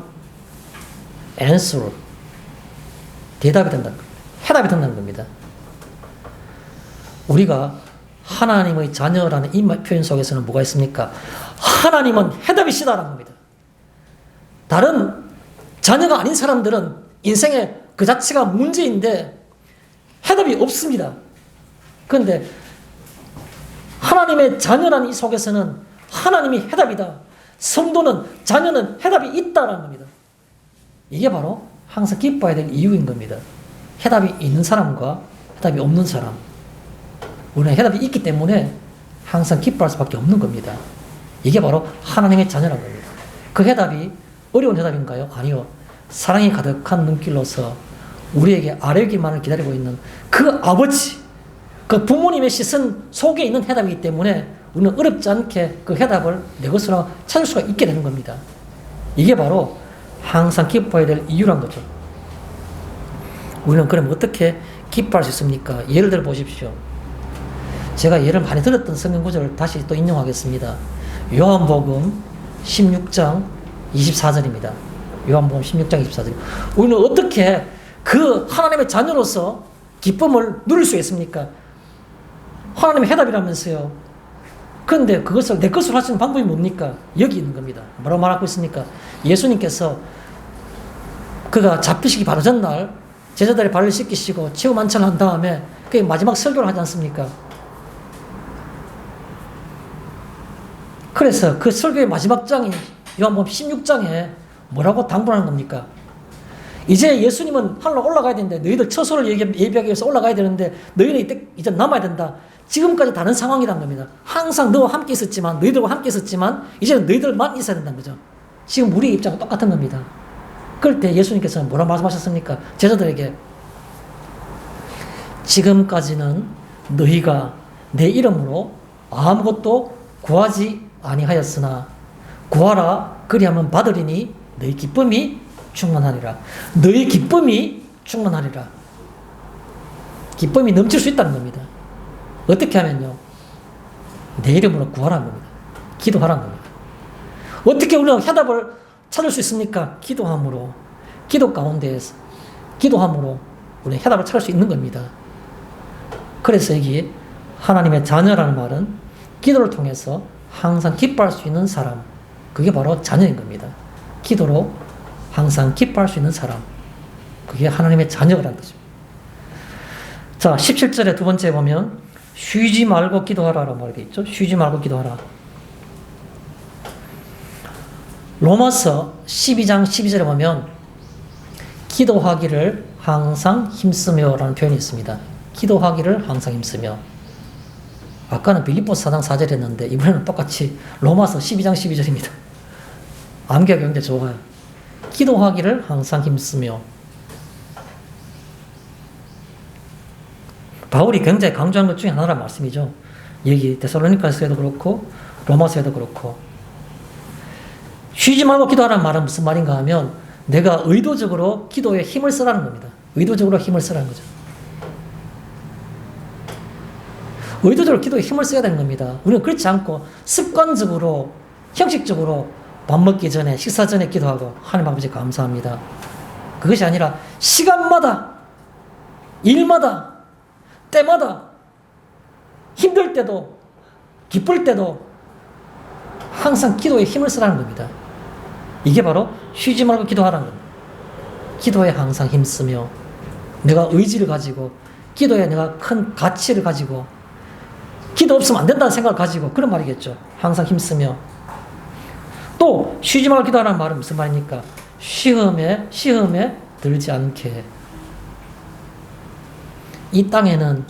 answer. 대답이 된다는 겁니다. 해답이 된다는 겁니다. 우리가 하나님의 자녀라는 이 표현 속에서는 뭐가 있습니까? 하나님은 해답이시다라는 겁니다. 다른 자녀가 아닌 사람들은 인생의 그 자체가 문제인데 해답이 없습니다. 그런데 하나님의 자녀라는 이 속에서는 하나님이 해답이다. 성도는, 자녀는 해답이 있다라는 겁니다. 이게 바로 항상 기뻐해야 될 이유인 겁니다. 해답이 있는 사람과 해답이 없는 사람. 우리는 해답이 있기 때문에 항상 기뻐할 수밖에 없는 겁니다. 이게 바로 하나님의 자녀라는 겁니다. 그 해답이 어려운 해답인가요? 아니요. 사랑이 가득한 눈길로서 우리에게 아뢰기만을 기다리고 있는 그 아버지, 그 부모님의 시선 속에 있는 해답이기 때문에 우리는 어렵지 않게 그 해답을 내 것으로 찾을 수가 있게 되는 겁니다. 이게 바로 항상 기뻐해야 될 이유란 거죠. 우리는 그럼 어떻게 기뻐할 수 있습니까? 예를 들어 보십시오. 제가 예를 많이 들었던 성경 구절을 다시 또 인용하겠습니다. 요한복음 16장 24절입니다. 요한복음 16장 24절. 우리는 어떻게 그 하나님의 자녀로서 기쁨을 누릴 수 있습니까? 하나님의 해답이라면서요. 그런데 그것을 내 것으로 하시는 방법이 뭡니까? 여기 있는 겁니다. 뭐라고 말하고 있습니까? 예수님께서 그가 잡히시기 바로 전날 제자들의 발을 씻기시고 치유 만찬을 한 다음에 그게 마지막 설교를 하지 않습니까? 그래서 그 설교의 마지막 장이 요한복음 16장에 뭐라고 당부하는 겁니까? 이제 예수님은 하늘로 올라가야 되는데 너희들 처소를 예비하기 위해서 올라가야 되는데 너희는 이제 남아야 된다. 지금까지 다른 상황이란 겁니다. 항상 너와 함께 있었지만, 너희들과 함께 있었지만 이제는 너희들만 있어야 된다는 거죠. 지금 우리의 입장은 똑같은 겁니다. 그럴 때 예수님께서는 뭐라 말씀하셨습니까? 제자들에게 지금까지는 너희가 내 이름으로 아무것도 구하지 아니하였으나 구하라 그리하면 받으리니 너희 기쁨이 충만하리라. 너희 기쁨이 충만하리라. 기쁨이 넘칠 수 있다는 겁니다. 어떻게 하면요? 내 이름으로 구하라는 겁니다. 기도하라는 겁니다. 어떻게 우리가 해답을 찾을 수 있습니까? 기도함으로. 기도 가운데에서 기도함으로 우리는 해답을 찾을 수 있는 겁니다. 그래서 여기 하나님의 자녀라는 말은 기도를 통해서 항상 기뻐할 수 있는 사람, 그게 바로 자녀인 겁니다. 기도로 항상 기뻐할 수 있는 사람, 그게 하나님의 자녀라는 거죠. 자, 17절에 두 번째 보면 쉬지 말고 기도하라라고 말이 되어 있죠. 쉬지 말고 기도하라. 로마서 12장 12절에 보면 기도하기를 항상 힘쓰며 라는 표현이 있습니다. 기도하기를 항상 힘쓰며. 아까는 빌립보서 4장 4절 했는데 이번에는 똑같이 로마서 12장 12절입니다. 암기하기 굉장히 좋아요. 기도하기를 항상 힘쓰며. 바울이 굉장히 강조한 것 중에 하나란 말씀이죠. 여기 데살로니가서에도 그렇고 로마서에도 그렇고. 쉬지 말고 기도하라는 말은 무슨 말인가 하면 내가 의도적으로 기도에 힘을 쓰라는 겁니다. 의도적으로 힘을 쓰라는 거죠. 의도적으로 기도에 힘을 써야 되는 겁니다. 우리는 그렇지 않고 습관적으로 형식적으로 밥 먹기 전에 식사 전에 기도하고 하나님 아버지 감사합니다. 그것이 아니라 시간마다 일마다 때마다 힘들 때도 기쁠 때도 항상 기도에 힘을 쓰라는 겁니다. 이게 바로 쉬지 말고 기도하라는 겁니다. 기도에 항상 힘쓰며 내가 의지를 가지고 기도에 내가 큰 가치를 가지고 기도 없으면 안 된다는 생각을 가지고 그런 말이겠죠. 항상 힘쓰며 또 쉬지 말고 기도하라는 말은 무슨 말입니까? 시험에 들지 않게. 이 땅에는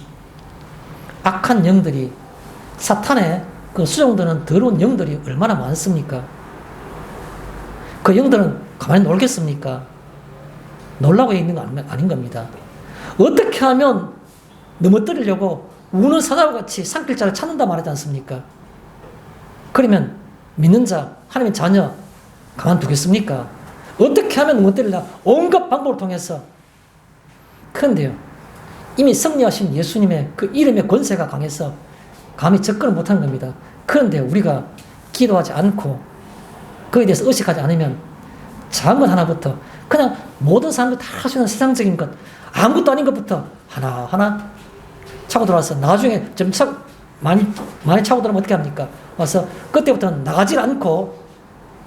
악한 영들이 사탄의 그 수종드는 더러운 영들이 얼마나 많습니까? 그 영들은 가만히 놀겠습니까? 놀라고 있는 거 아닌 겁니다. 어떻게 하면 넘어뜨리려고 우는 사자와 같이 산길자를 찾는다 말하지 않습니까? 그러면 믿는 자, 하나님의 자녀 가만두겠습니까? 어떻게 하면 넘어뜨리려 온갖 방법을 통해서. 그런데요, 이미 승리하신 예수님의 그 이름의 권세가 강해서 감히 접근을 못하는 겁니다. 그런데 우리가 기도하지 않고 그에 대해서 의식하지 않으면 작은 것 하나부터 그냥 모든 사람들 다 할 수 있는 세상적인 것 아무것도 아닌 것부터 하나하나 차고 들어와서 나중에 좀 많이 차고 들어오면 어떻게 합니까? 와서 그때부터는 나가질 않고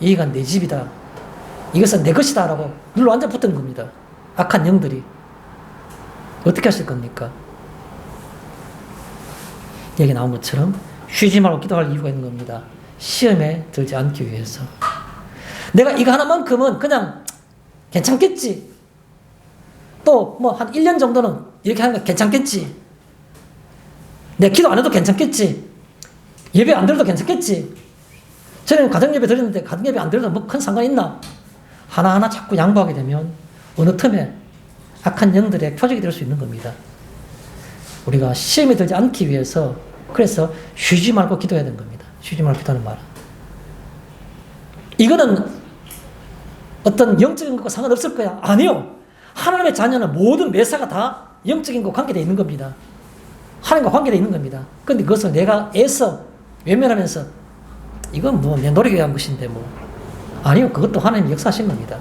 여기가 내 집이다. 이것은 내 것이다 라고 눌러 앉아 붙는 겁니다. 악한 영들이. 어떻게 하실 겁니까? 여기 나온 것처럼 쉬지 말고 기도할 이유가 있는 겁니다. 시험에 들지 않기 위해서. 내가 이거 하나만큼은 그냥 괜찮겠지. 또 뭐 한 1년 정도는 이렇게 하는 거 괜찮겠지. 내가 기도 안 해도 괜찮겠지. 예배 안 드려도 괜찮겠지. 저는 가정예배 드리는데 가정예배 안 드려도 뭐 큰 상관 있나? 하나하나 자꾸 양보하게 되면 어느 틈에 악한 영들의 표적이 될 수 있는 겁니다. 우리가 시험에 들지 않기 위해서 그래서 쉬지 말고 기도해야 되는 겁니다. 쉬지 말고 기도하는 말은. 이거는 어떤 영적인 것과 상관없을 거야. 아니요. 하나님의 자녀는 모든 매사가 다 영적인 것과 관계되어 있는 겁니다. 하나님과 관계되어 있는 겁니다. 그런데 그것을 내가 애써 외면하면서 이건 뭐 내 노력에 의한 것인데 뭐. 아니요. 그것도 하나님이 역사하신 겁니다.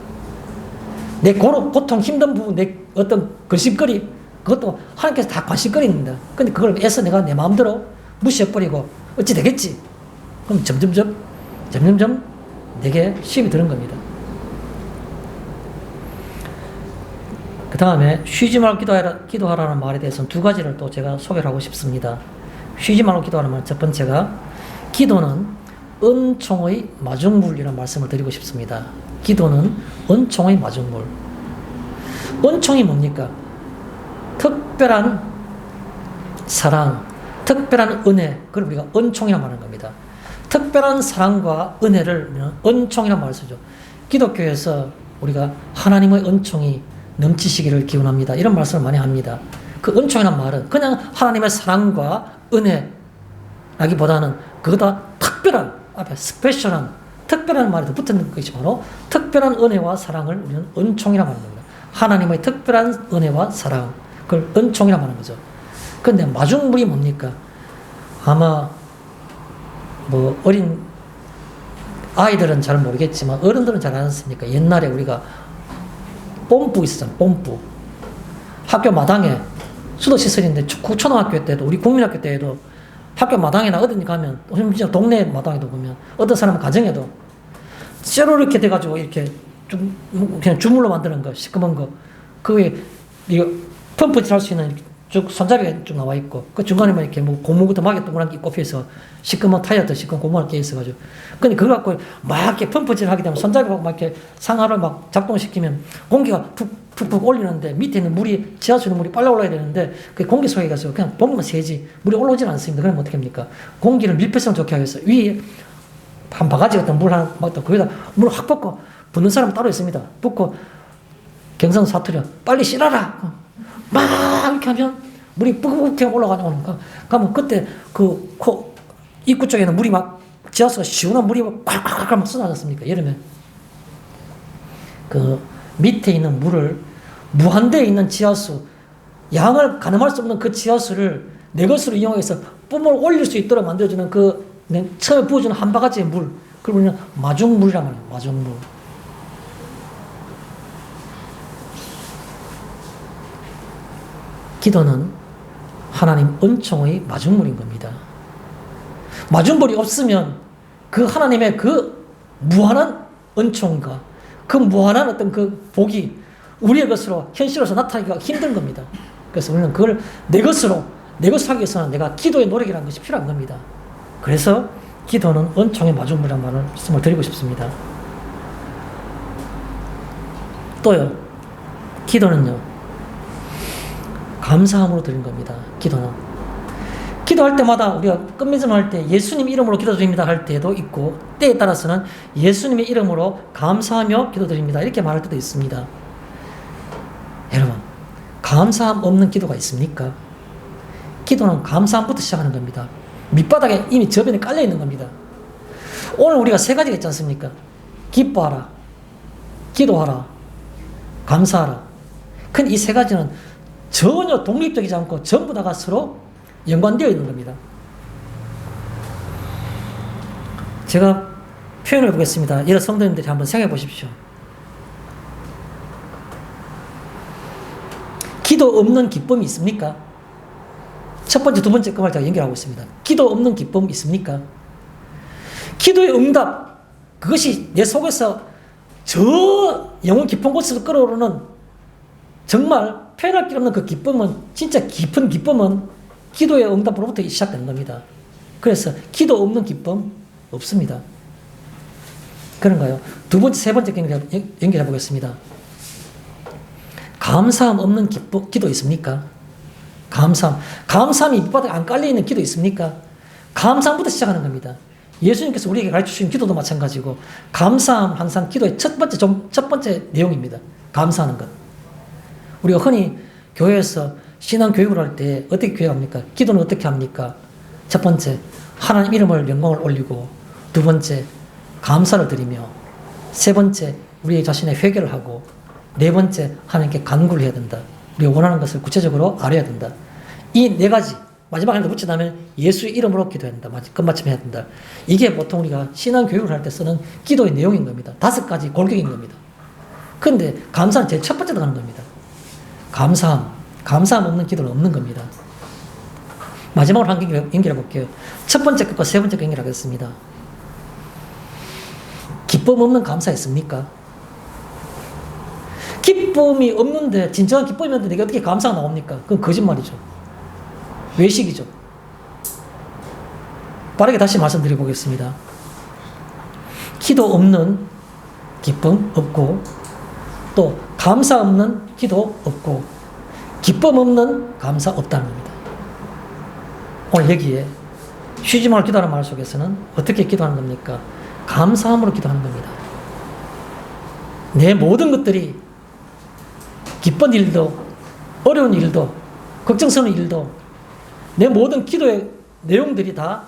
내 고통, 힘든 부분, 내 어떤 근심거리, 그것도 하나님께서 다 관심거리입니다. 근데 그걸 애써 내가 내 마음대로 무시해버리고 어찌 되겠지? 그럼 점점점 내게 시험이 드는 겁니다. 그 다음에 쉬지 말고 기도하라는 말에 대해서는 두 가지를 또 제가 소개를 하고 싶습니다. 쉬지 말고 기도하라는 말, 첫 번째가 기도는 은총의 마중물이라는 말씀을 드리고 싶습니다. 기도는 은총의 마중물. 은총이 뭡니까? 특별한 사랑, 특별한 은혜, 그걸 우리가 은총이라고 말하는 겁니다. 특별한 사랑과 은혜를 우리는 은총이라고 말을 쓰죠. 기독교에서 우리가 하나님의 은총이 넘치시기를 기원합니다. 이런 말씀을 많이 합니다. 그 은총이라는 말은 그냥 하나님의 사랑과 은혜라기보다는 그보다 특별한, 앞에 스페셜한, 특별한 말이 더 붙는 것이 바로 특별한 은혜와 사랑을 우리는 은총이라고 하는 겁니다. 하나님의 특별한 은혜와 사랑, 그걸 은총이라고 하는 거죠. 그런데 마중물이 뭡니까? 아마 뭐 어린 아이들은 잘 모르겠지만 어른들은 잘 알았으니까 옛날에 우리가 뽐뿌 있었잖아요. 뽐뿌. 학교 마당에 수도시설인데 초등학교 때도 우리 국민학교 때에도 학교 마당에나 어디 가면 진짜 동네 마당에도 보면 어떤 사람은 가정에도 쇠로 이렇게 돼가지고 이렇게 좀 그냥 주물로 만드는 거 시커먼 거 그게 이거 펌프질 할 수 있는 쭉 손잡이가 쭉 나와 있고 그 중간에만 이렇게 뭐 고무부터 막에 동그란 게 꼽혀서 시커먼 타이어도 시커먼 고무가 끼어 있어가지고 근데 그거 갖고 막 이렇게 펌프질 하게 되면 손잡이가 막 이렇게 상하를 막 작동시키면 공기가 푹푹 올리는데 밑에 있는 물이 지하수 있는 물이 빨리 올라야 되는데 그 공기 속에 가서 그냥 보기만 세지 물이 올라오질 않습니다. 그러면 어떻게 합니까? 공기를 밀폐성 좋게 하기 위해서 위에 한 바가지 같은 물 하나 막 또 거기다 물을 확 붓고 붓는 사람은 따로 있습니다. 붓고 경성 사투려 빨리 실어라 막 이렇게 하면 물이 쁘벅 올라가니까 가면 그때 그 입구 쪽에는 물이 막 지하수가 시원한 물이 막 콸콸콸 막 쏟아졌습니까? 여름에. 그 밑에 있는 물을 무한대에 있는 지하수, 양을 가늠할 수 없는 그 지하수를 내 것으로 이용해서 뿜을 올릴 수 있도록 만들어주는 그 처음에 부어주는 한 바가지의 물, 그걸 우리는 마중물이란 말이에요. 마중물. 기도는 하나님 은총의 마중물인 겁니다. 마중물이 없으면 그 하나님의 그 무한한 은총과 그 무한한 어떤 그 복이 우리의 것으로 현실로서 나타나기가 힘든 겁니다. 그래서 우리는 그걸 내 것으로 하기 위해서는 내가 기도의 노력이라는 것이 필요한 겁니다. 그래서 기도는 은총의 마중물이라는 말씀을 드리고 싶습니다. 또요, 기도는요, 감사함으로 드린 겁니다. 기도는. 기도할 때마다 우리가 끝맺음할 때 예수님 이름으로 기도드립니다 할 때도 있고, 때에 따라서는 예수님의 이름으로 감사하며 기도드립니다 이렇게 말할 때도 있습니다. 여러분, 감사함 없는 기도가 있습니까? 기도는 감사함부터 시작하는 겁니다. 밑바닥에 이미 저변에 깔려 있는 겁니다. 오늘 우리가 세 가지가 있지 않습니까? 기뻐하라, 기도하라, 감사하라. 근데 이 세 가지는 전혀 독립적이지 않고 전부 다가 서로 연관되어 있는 겁니다. 제가 표현해 보겠습니다. 여러 성도님들이 한번 생각해 보십시오. 기도 없는 기쁨이 있습니까? 첫 번째, 두 번째 것을 제가 연결하고 있습니다. 기도 없는 기쁨 있습니까? 기도의 응답, 그것이 내 속에서 저 영혼 깊은 곳에서 끌어오르는 정말 표현할 길 없는 그 기쁨은, 진짜 깊은 기쁨은 기도의 응답으로부터 시작되는 겁니다. 그래서 기도 없는 기쁨 없습니다. 그런가요? 두 번째, 세 번째 연결해 보겠습니다. 감사함 없는 기도 있습니까? 감사함이 밑바닥에 안 깔려있는 기도 있습니까? 감사함부터 시작하는 겁니다. 예수님께서 우리에게 가르쳐 주신 기도도 마찬가지고, 감사함 항상 기도의 첫 번째 내용입니다. 감사하는 것. 우리가 흔히 교회에서 신앙 교육을 할 때 어떻게 교육합니까? 기도는 어떻게 합니까? 첫 번째, 하나님 이름을 영광을 올리고, 두 번째, 감사를 드리며, 세 번째, 우리 자신의 회개를 하고, 네 번째, 하나님께 간구를 해야 된다. 우리가 원하는 것을 구체적으로 알아야 된다. 이 네 가지, 마지막에 붙이다면 예수의 이름으로 기도해야 된다. 끝마침해야 된다. 이게 보통 우리가 신앙 교육을 할 때 쓰는 기도의 내용인 겁니다. 5가지 골격인 겁니다. 그런데 감사는 제일 첫 번째 들어가는 겁니다. 감사함 없는 기도는 없는 겁니다. 마지막으로 한 개 연결해 볼게요. 첫 번째 것과 세 번째 것 연결하겠습니다. 기쁨 없는 감사 있습니까? 기쁨이 없는데, 진정한 기쁨이 없는데 내가 어떻게 감사가 나옵니까? 그건 거짓말이죠. 외식이죠. 빠르게 다시 말씀드려 보겠습니다. 기도 없는 기쁨 없고, 또 감사 없는 기도 없고, 기쁨 없는 감사 없다는 겁니다. 오늘 여기에 쉬지 말고 기도하는 말 속에서는 어떻게 기도하는 겁니까? 감사함으로 기도하는 겁니다. 내 모든 것들이, 기쁜 일도, 어려운 일도, 걱정스러운 일도, 내 모든 기도의 내용들이 다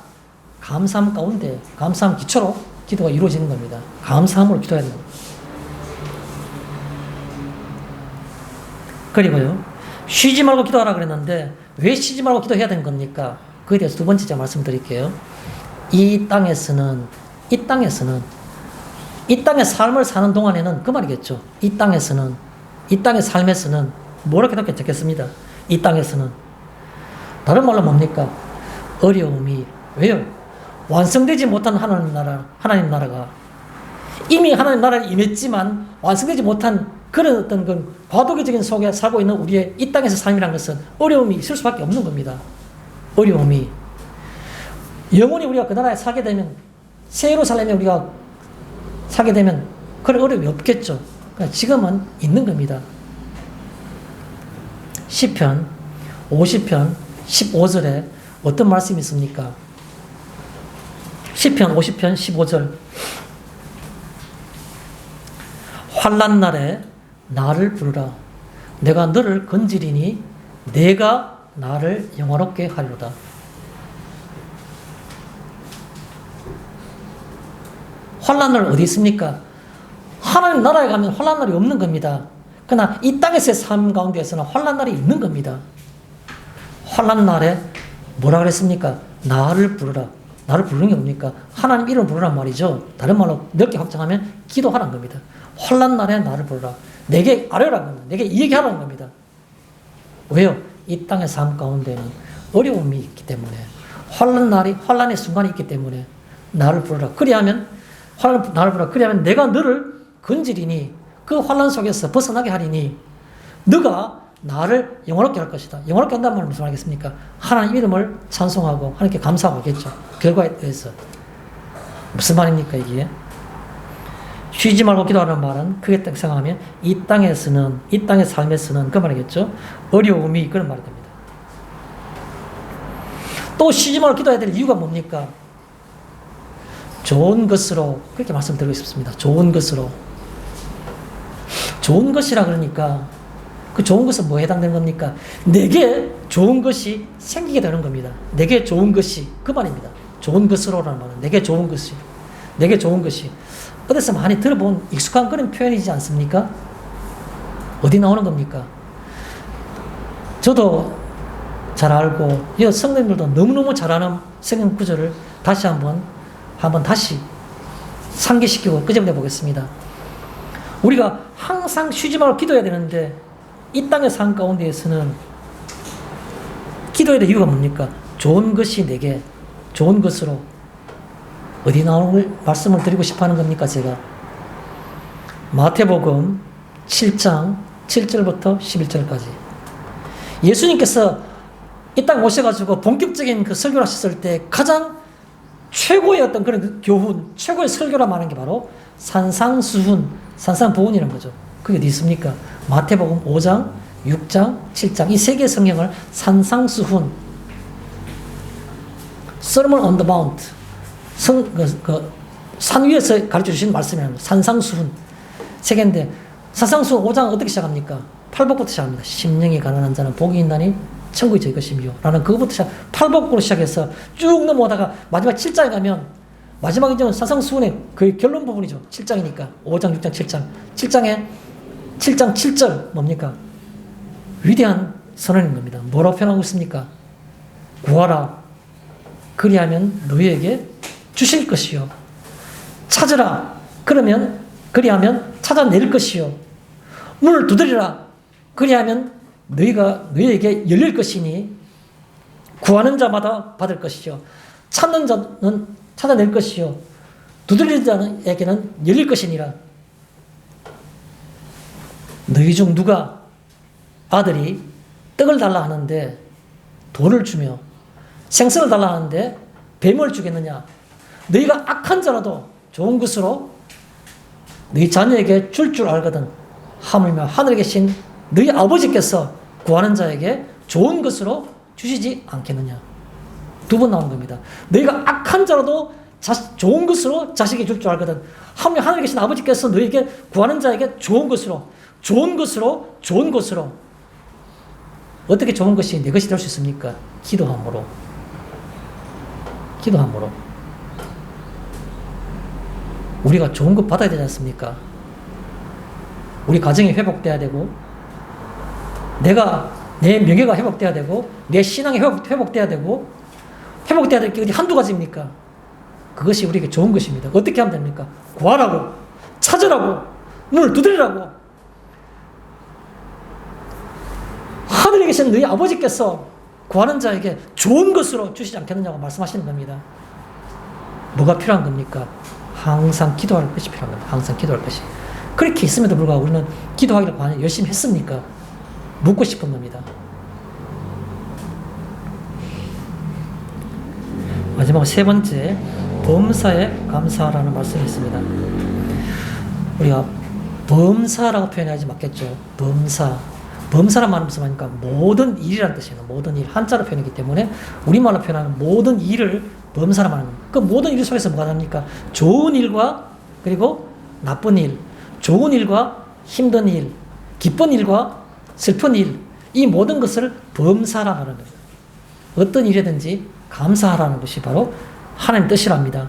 감사함 가운데, 감사함 기초로 기도가 이루어지는 겁니다. 감사함으로 기도해야 됩니다. 그리고요, 쉬지 말고 기도하라 그랬는데 왜 쉬지 말고 기도해야 되는 겁니까? 그에 대해서 두 번째 제가 말씀드릴게요. 이 땅의 삶을 사는 동안에는, 그 말이겠죠. 이 땅의 삶에서는 뭐라고 괜찮겠습니다. 이 땅에서는. 다른 말로 뭡니까? 어려움이, 왜요? 완성되지 못한 하나님 나라가, 이미 하나님 나라에 임했지만 완성되지 못한 그런 어떤 그 과도기적인 속에 살고 있는 우리의 이 땅에서 삶이라는 것은 어려움이 있을 수밖에 없는 겁니다. 어려움이. 영원히 우리가 그 나라에 살게 되면, 새 예루살렘에 우리가 살게 되면 그런 어려움이 없겠죠. 그러니까 지금은 있는 겁니다. 시편 50편 15절에 어떤 말씀이 있습니까? 시편 50편 15절. 환난 날에 나를 부르라. 내가 너를 건지리니 내가 나를 영화롭게 하리로다. 환난날 어디 있습니까? 하나님 나라에 가면 환난날이 없는 겁니다. 그러나 이 땅에서의 삶 가운데에서는 환난날이 있는 겁니다. 환난날에 뭐라 그랬습니까? 나를 부르라. 나를 부르는 게 뭡니까? 하나님 이름 부르란 말이죠. 다른 말로 넓게 확장하면 기도하라는 겁니다. 환난날에 나를 부르라. 내게 아뢰라는 겁니다. 내게 이 얘기하라는 겁니다. 왜요? 이 땅의 삶 가운데는 어려움이 있기 때문에 환난의 순간이 있기 때문에 나를 부르라. 그리하면 나를 부르라. 그리하면 내가 너를 건지리니 그 환난 속에서 벗어나게 하리니 너가 나를 영원롭게 할 것이다. 영원롭게 한다는 말은 무슨 말이겠습니까? 하나님 이름을 찬송하고 하나님께 감사하고 하겠죠. 결과에 대해서. 무슨 말입니까 이게? 쉬지 말고 기도하는 말은 크게 생각하면 이 땅의 삶에서는 그 말이겠죠. 어려움이 그런 말이 됩니다. 또 쉬지 말고 기도해야 될 이유가 뭡니까? 좋은 것으로 그렇게 말씀드리고 싶습니다. 좋은 것으로. 좋은 것이라 그러니까 그 좋은 것은 뭐에 해당되는 겁니까? 내게 좋은 것이 생기게 되는 겁니다. 내게 좋은 것이 그 말입니다. 좋은 것으로라는 말은 내게 좋은 것이 어디서 많이 들어본 익숙한 그런 표현이지 않습니까? 어디 나오는 겁니까? 저도 잘 알고 성도님들도 너무너무 잘 아는 성경 구절을 다시 한번 상기시키고 끄집어내 보겠습니다. 우리가 항상 쉬지 말고 기도해야 되는데 이 땅의 삶 가운데에서는 기도해야 될 이유가 뭡니까? 좋은 것이 내게 좋은 것으로 어디 나오는 말씀을 드리고 싶어 하는 겁니까? 제가 마태복음 7장 7절부터 11절까지 예수님께서 이 땅에 오셔가지고 본격적인 그 설교를 하셨을 때 가장 최고의 어떤 그런 그 교훈, 최고의 설교라 말하는 게 바로 산상보훈이라는 거죠. 그게 어디 있습니까? 마태복음 5장, 6장, 7장 이 세 개의 성경을 산상수훈 Sermon on the Mount 산 위에서 가르쳐 주신 말씀이라는 거예요. 산상수훈 세 개인데 산상수훈 5장 어떻게 시작합니까? 팔복부터 시작합니다. 심령이 가난한 자는 복이 있나니 천국이 저희 것이며 라는 그것부터 팔복으로 시작해서 쭉 넘어오다가 마지막 7장에 가면 마지막 이제는 산상수훈의 그 결론 부분이죠. 7장이니까 5장, 6장, 7장 7장 7절 뭡니까? 위대한 선언인 겁니다. 뭐라고 표현하고 있습니까? 구하라 그리하면 너희에게 주실 것이요 찾으라 그리하면 찾아낼 것이요 문을 두드리라 그리하면 너희에게 열릴 것이니 구하는 자마다 받을 것이요 찾는 자는 찾아낼 것이요 두드리는 자에게는 열릴 것이니라. 너희 중 누가 아들이 떡을 달라 하는데 돌을 주며 생선을 달라 하는데 뱀을 주겠느냐? 너희가 악한 자라도 좋은 것으로 너희 자녀에게 줄 알거든 하물며 하늘에 계신 너희 아버지께서 구하는 자에게 좋은 것으로 주시지 않겠느냐? 두 번 나온 겁니다. 너희가 악한 자라도 좋은 것으로 자식에게 줄 알거든 하물며 하늘에 계신 아버지께서 너희에게 구하는 자에게 좋은 것으로 어떻게 좋은 것이 내 것이 될 수 있습니까? 기도함으로. 우리가 좋은 것 받아야 되지 않습니까? 우리 가정이 회복돼야 되고 내 명예가 회복돼야 되고 내 신앙이 회복돼야 되고 회복돼야 될 게 어디 한두 가지입니까? 그것이 우리에게 좋은 것입니다. 어떻게 하면 됩니까? 구하라고 찾으라고 문을 두드리라고 하늘에 계신 너희 아버지께서 구하는 자에게 좋은 것으로 주시지 않겠느냐고 말씀하시는 겁니다. 뭐가 필요한 겁니까? 항상 기도할 것이 필요한 겁니다. 항상 기도할 것이. 그렇게 있음에도 불구하고 우리는 기도하기를 과연 열심히 했습니까? 묻고 싶은 겁니다. 마지막 세 번째, 범사에 감사하라는 말씀이 있습니다. 우리가 범사라고 표현하지 맞겠죠. 범사란 말은 무슨 말입니까? 모든 일이라는 뜻이에요. 모든 일. 한자로 표현이기 때문에 우리말로 표현하는 모든 일을 범사라 말하는 겁니다. 그 모든 일 속에서 뭐가 다릅니까? 좋은 일과 그리고 나쁜 일, 좋은 일과 힘든 일, 기쁜 일과 슬픈 일, 이 모든 것을 범사라는 겁니다. 어떤 일이든지 감사하라는 것이 바로 하나님 뜻이랍니다.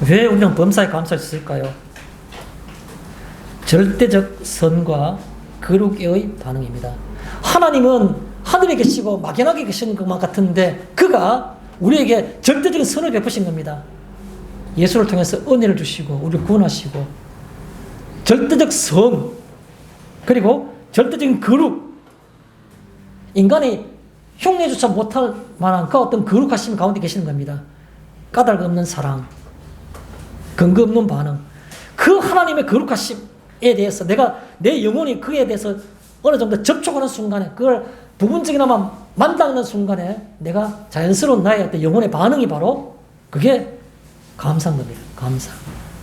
왜 우리는 범사에 감사할 수 있을까요? 절대적 선과 거룩의 반응입니다. 하나님은 하늘에 계시고 막연하게 계시는 것만 같은데 그가 우리에게 절대적인 선을 베푸신 겁니다. 예수를 통해서 은혜를 주시고 우리를 구원하시고 절대적 선 그리고 절대적인 거룩 인간이 흉내조차 못할 만한 그 어떤 거룩하심 가운데 계시는 겁니다. 까닭 없는 사랑 근거 없는 반응 그 하나님의 거룩하심에 대해서 내가 내 영혼이 그에 대해서 어느 정도 접촉하는 순간에 그걸 부분적이나마 만나는 순간에 내가 자연스러운 나의 어떤 영혼의 반응이 바로 그게 감사한 겁니다. 감사.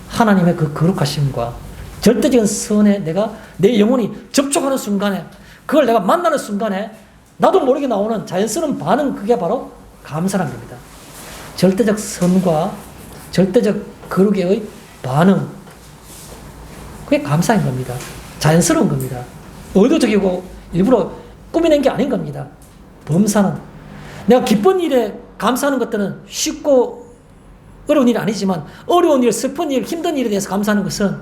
하나님의 그 거룩하심과 절대적인 선에 내가 내 영혼이 접촉하는 순간에 그걸 내가 만나는 순간에 나도 모르게 나오는 자연스러운 반응 그게 바로 감사란 겁니다. 절대적 선과 절대적 거룩의 반응 그게 감사인 겁니다. 자연스러운 겁니다. 의도적이고 일부러 꾸미낸 게 아닌 겁니다. 범사는 내가 기쁜 일에 감사하는 것들은 쉽고 어려운 일이 아니지만 어려운 일, 슬픈 일, 힘든 일에 대해서 감사하는 것은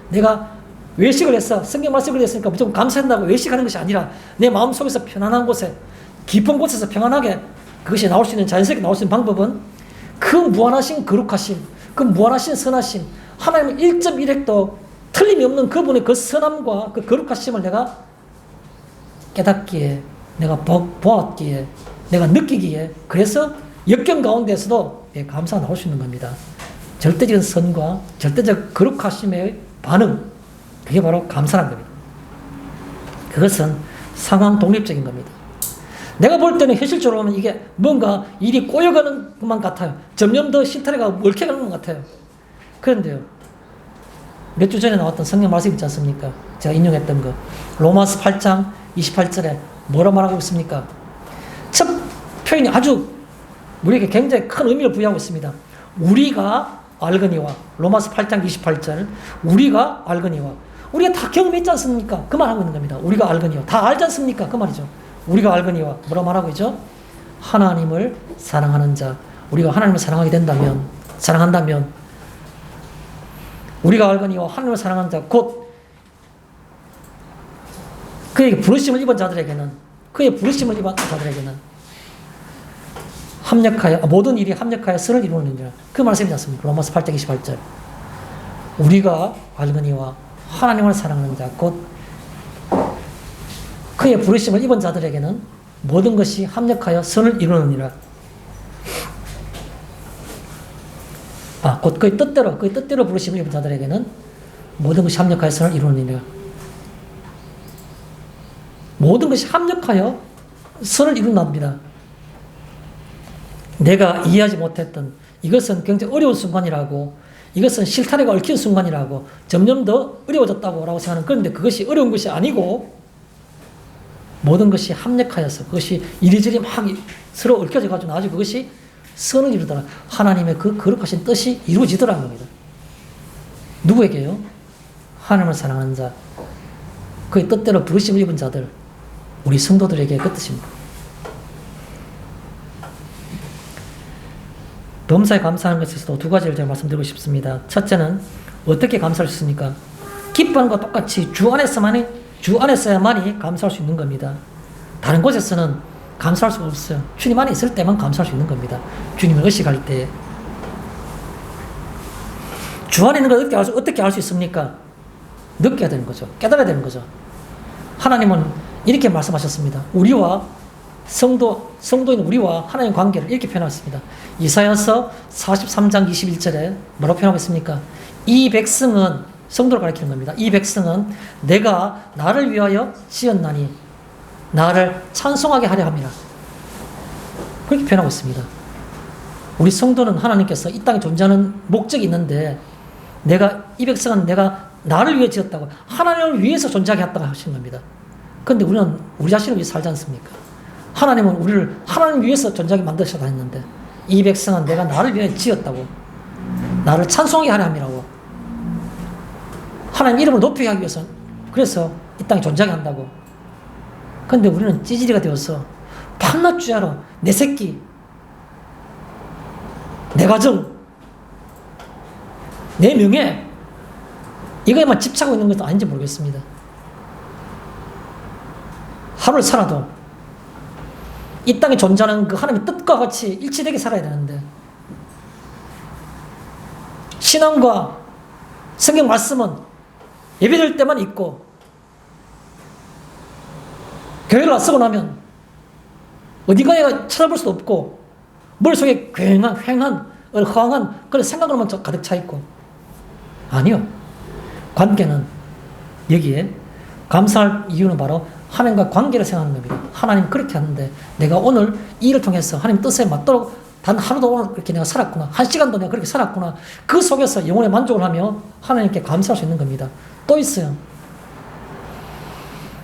내가 외식을 했어. 성경 말씀을 했으니까 무조건 감사한다고 외식하는 것이 아니라 내 마음속에서 편안한 곳에 깊은 곳에서 평안하게 그것이 나올 수 있는 자연스럽게 나올 수 있는 방법은 그 무한하신 거룩하심 그 무한하신 선하심 하나님의 1.1핵도 틀림이 없는 그분의 그 선함과 그 거룩하심을 내가 깨닫기에 내가 보았기에 내가 느끼기에 그래서 역경 가운데서도 감사가 나올 수 있는 겁니다. 절대적인 선과 절대적 거룩하심의 반응 그게 바로 감사란 겁니다. 그것은 상황 독립적인 겁니다. 내가 볼 때는 현실적으로 보면 이게 뭔가 일이 꼬여가는 것만 같아요. 점점 더 실타래가 얽혀가는 것 같아요. 그런데요. 몇 주 전에 나왔던 성경 말씀 있지 않습니까? 제가 인용했던 거. 로마서 8장 28절에 뭐라 말하고 있습니까? 첫 표현이 아주 우리에게 굉장히 큰 의미를 부여하고 있습니다. 우리가 알거니와 로마서 8장 28절 우리가 알거니와 우리가 다 경험했지 않습니까? 그 말하고 있는 겁니다. 우리가 알거니와 다 알지 않습니까? 그 말이죠. 우리가 알거니와 뭐라 말하고 있죠? 하나님을 사랑하는 자 우리가 하나님을 사랑하게 된다면 사랑한다면 우리가 알거니와 하나님을 사랑하는 자 곧 그에게 부르심을 입은 자들에게는 그의 부르심을 입은 자들에게는 합력하여 모든 일이 합력하여 선을 이루느니라 그 말씀이지 않습니까? 로마서 8장 28절 우리가 알거니와 하나님을 사랑하는 자 곧 그의 부르심을 입은 자들에게는 모든 것이 합력하여 선을 이루느니라 곧 그의 뜻대로 부르심을 입은 자들에게는 모든 것이 합력하여 선을 이루느니라 모든 것이 합력하여 선을 이룬답니다. 내가 이해하지 못했던 이것은 굉장히 어려운 순간이라고 이것은 실타래가 얽힌 순간이라고 점점 더 어려워졌다고 라고 생각하는 그런데 그것이 어려운 것이 아니고 모든 것이 합력하여서 그것이 이리저리 막 서로 얽혀져 가지고 나중에 그것이 선을 이루더라. 하나님의 그 거룩하신 뜻이 이루어지더라는 겁니다. 누구에게요? 하나님을 사랑하는 자 그의 뜻대로 부르심을 입은 자들 우리 성도들에게 그 뜻입니다. 범사에 감사하는 것에서도 두 가지를 제가 말씀드리고 싶습니다. 첫째는 어떻게 감사할 수 있습니까? 기뻐하는 것과 똑같이 주 안에서야만이 감사할 수 있는 겁니다. 다른 곳에서는 감사할 수가 없어요. 주님 안에 있을 때만 감사할 수 있는 겁니다. 주님을 의식할 때. 주 안에 있는 걸 어떻게 알 수 있습니까? 느껴야 되는 거죠. 깨달아야 되는 거죠. 하나님은 이렇게 말씀하셨습니다. 우리와 성도인 우리와 하나님의 관계를 이렇게 표현했습니다. 이사야서 43장 21절에 뭐라고 표현하고 있습니까? 이 백성은 성도를 가리키는 겁니다. 이 백성은 내가 나를 위하여 지었나니 나를 찬송하게 하려 함이라. 그렇게 표현하고 있습니다. 우리 성도는 하나님께서 이 땅에 존재하는 목적이 있는데 이 백성은 내가 나를 위해 지었다고 하나님을 위해서 존재하게 했다고 하시는 겁니다. 그런데 우리는 우리 자신을 위해 살지 않습니까? 하나님은 우리를 하나님 위해서 존재하게 만드셨다 했는데 이 백성은 내가 나를 위해 지었다고 나를 찬송하게 하려 함이라고 하나님 이름을 높이게 하기 위해서 그래서 이 땅에 존재하게 한다고 근데 우리는 찌질이가 되어서 밤낮 주야로 내 새끼, 내 가정, 내 명예, 이거에만 집착하고 있는 것도 아닌지 모르겠습니다. 하루를 살아도 이 땅에 존재하는 그 하나님의 뜻과 같이 일치되게 살아야 되는데, 신앙과 성경 말씀은 예배될 때만 있고, 교회를 나서고 나면 어디가에 찾아볼 수도 없고, 머릿속에 휑한 그런 생각으로만 가득 차 있고. 아니요. 관계는 여기에 감사할 이유는 바로 하나님과 관계를 생각하는 겁니다. 하나님 그렇게 하는데 내가 오늘 이 일을 통해서 하나님 뜻에 맞도록 단 하루도 오늘 그렇게 내가 살았구나. 한 시간도 내가 그렇게 살았구나. 그 속에서 영혼의 만족을 하며 하나님께 감사할 수 있는 겁니다. 또 있어요.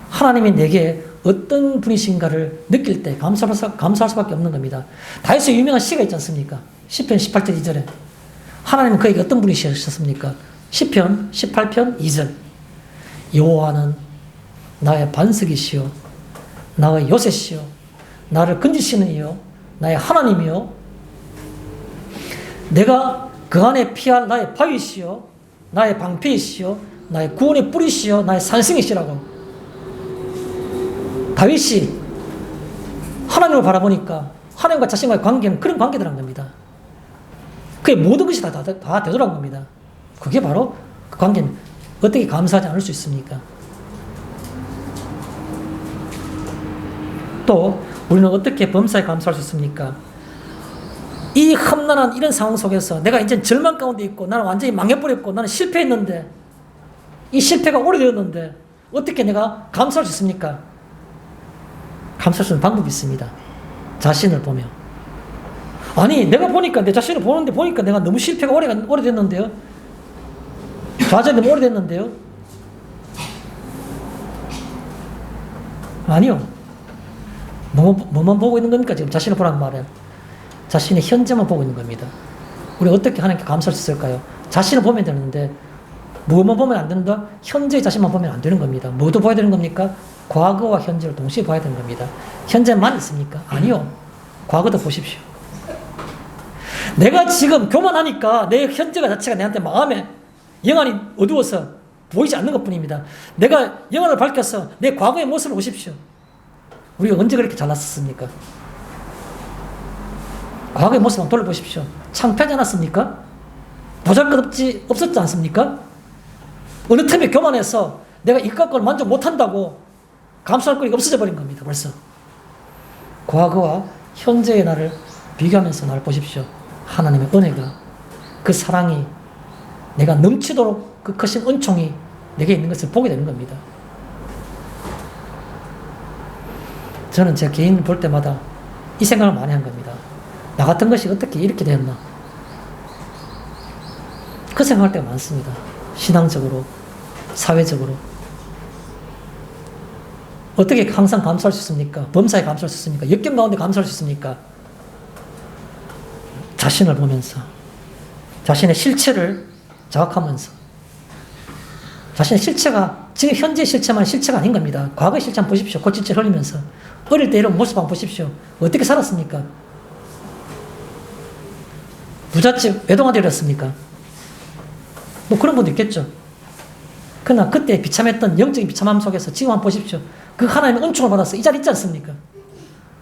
하나님이 내게 어떤 분이신가를 느낄 때 감사할 수밖에 없는 겁니다. 다윗의 유명한 시가 있지 않습니까? 시편 18편 2절에 하나님은 그에게 어떤 분이셨습니까? 시편 18편 2절 여호와는 나의 반석이시요 나의 요새시요 나를 건지시는 이요 나의 하나님이요 내가 그 안에 피할 나의 바위시요 나의 방패이시요 나의 구원의 뿌리시요 나의 산성이시라고. 다윗이 하나님을 바라보니까 하나님과 자신과의 관계는 그런 관계들한 겁니다. 그게 모든 것이 다 되돌아간 겁니다. 그게 바로 그 관계는 어떻게 감사하지 않을 수 있습니까? 또 우리는 어떻게 범사에 감사할 수 있습니까? 이 험난한 이런 상황 속에서 내가 이제 절망 가운데 있고 나는 완전히 망해버렸고 나는 실패했는데 이 실패가 오래되었는데 어떻게 내가 감사할 수 있습니까? 감사할 수 있는 방법이 있습니다. 자신을 보며. 아니 내가 보니까 내 자신을 보는데 보니까 내가 너무 실패가 오래됐는데요. 좌절이 너무 오래됐는데요. 아니요. 뭐만 보고 있는 겁니까? 지금 자신을 보라는 말은 자신의 현재만 보고 있는 겁니다. 우리 어떻게 하나님께 감사할 수 있을까요? 자신을 보면 되는데 뭐만 보면 안 된다? 현재의 자신만 보면 안 되는 겁니다. 뭐도 봐야 되는 겁니까? 과거와 현재를 동시에 봐야 되는 겁니다. 현재만 있습니까? 아니요. 과거도 보십시오. 내가 지금 교만하니까 내 현재가 자체가 내한테 마음에 영안이 어두워서 보이지 않는 것뿐입니다. 내가 영안을 밝혀서 내 과거의 모습을 보십시오. 우리가 언제 그렇게 잘났었습니까? 과거의 모습 한번 돌려보십시오. 창피하지 않았습니까? 보잘것없지 없었지 않습니까? 어느 틈에 교만해서 내가 이것 갖고는 만족 못한다고 감수할 거리가 없어져 버린 겁니다. 벌써. 과거와 현재의 나를 비교하면서 나를 보십시오. 하나님의 은혜가, 그 사랑이, 내가 넘치도록 그 크신 은총이 내게 있는 것을 보게 되는 겁니다. 저는 제 개인 볼 때마다 이 생각을 많이 한 겁니다. 나 같은 것이 어떻게 이렇게 되었나? 그 생각할 때가 많습니다. 신앙적으로, 사회적으로. 어떻게 항상 감사할 수 있습니까? 범사에 감사할 수 있습니까? 역경 가운데 감사할 수 있습니까? 자신을 보면서, 자신의 실체를 자각하면서, 자신의 실체가 지금 현재 실체만 실체가 아닌 겁니다. 과거의 실체 한번 보십시오. 콧질질 흘리면서. 어릴 때 이런 모습 한번 보십시오. 어떻게 살았습니까? 부잣집 외동아들 이랬습니까? 뭐 그런 분도 있겠죠. 그러나 그때 비참했던 영적인 비참함 속에서 지금 한번 보십시오. 그 하나님의 은총을 받아서 이 자리 있지 않습니까?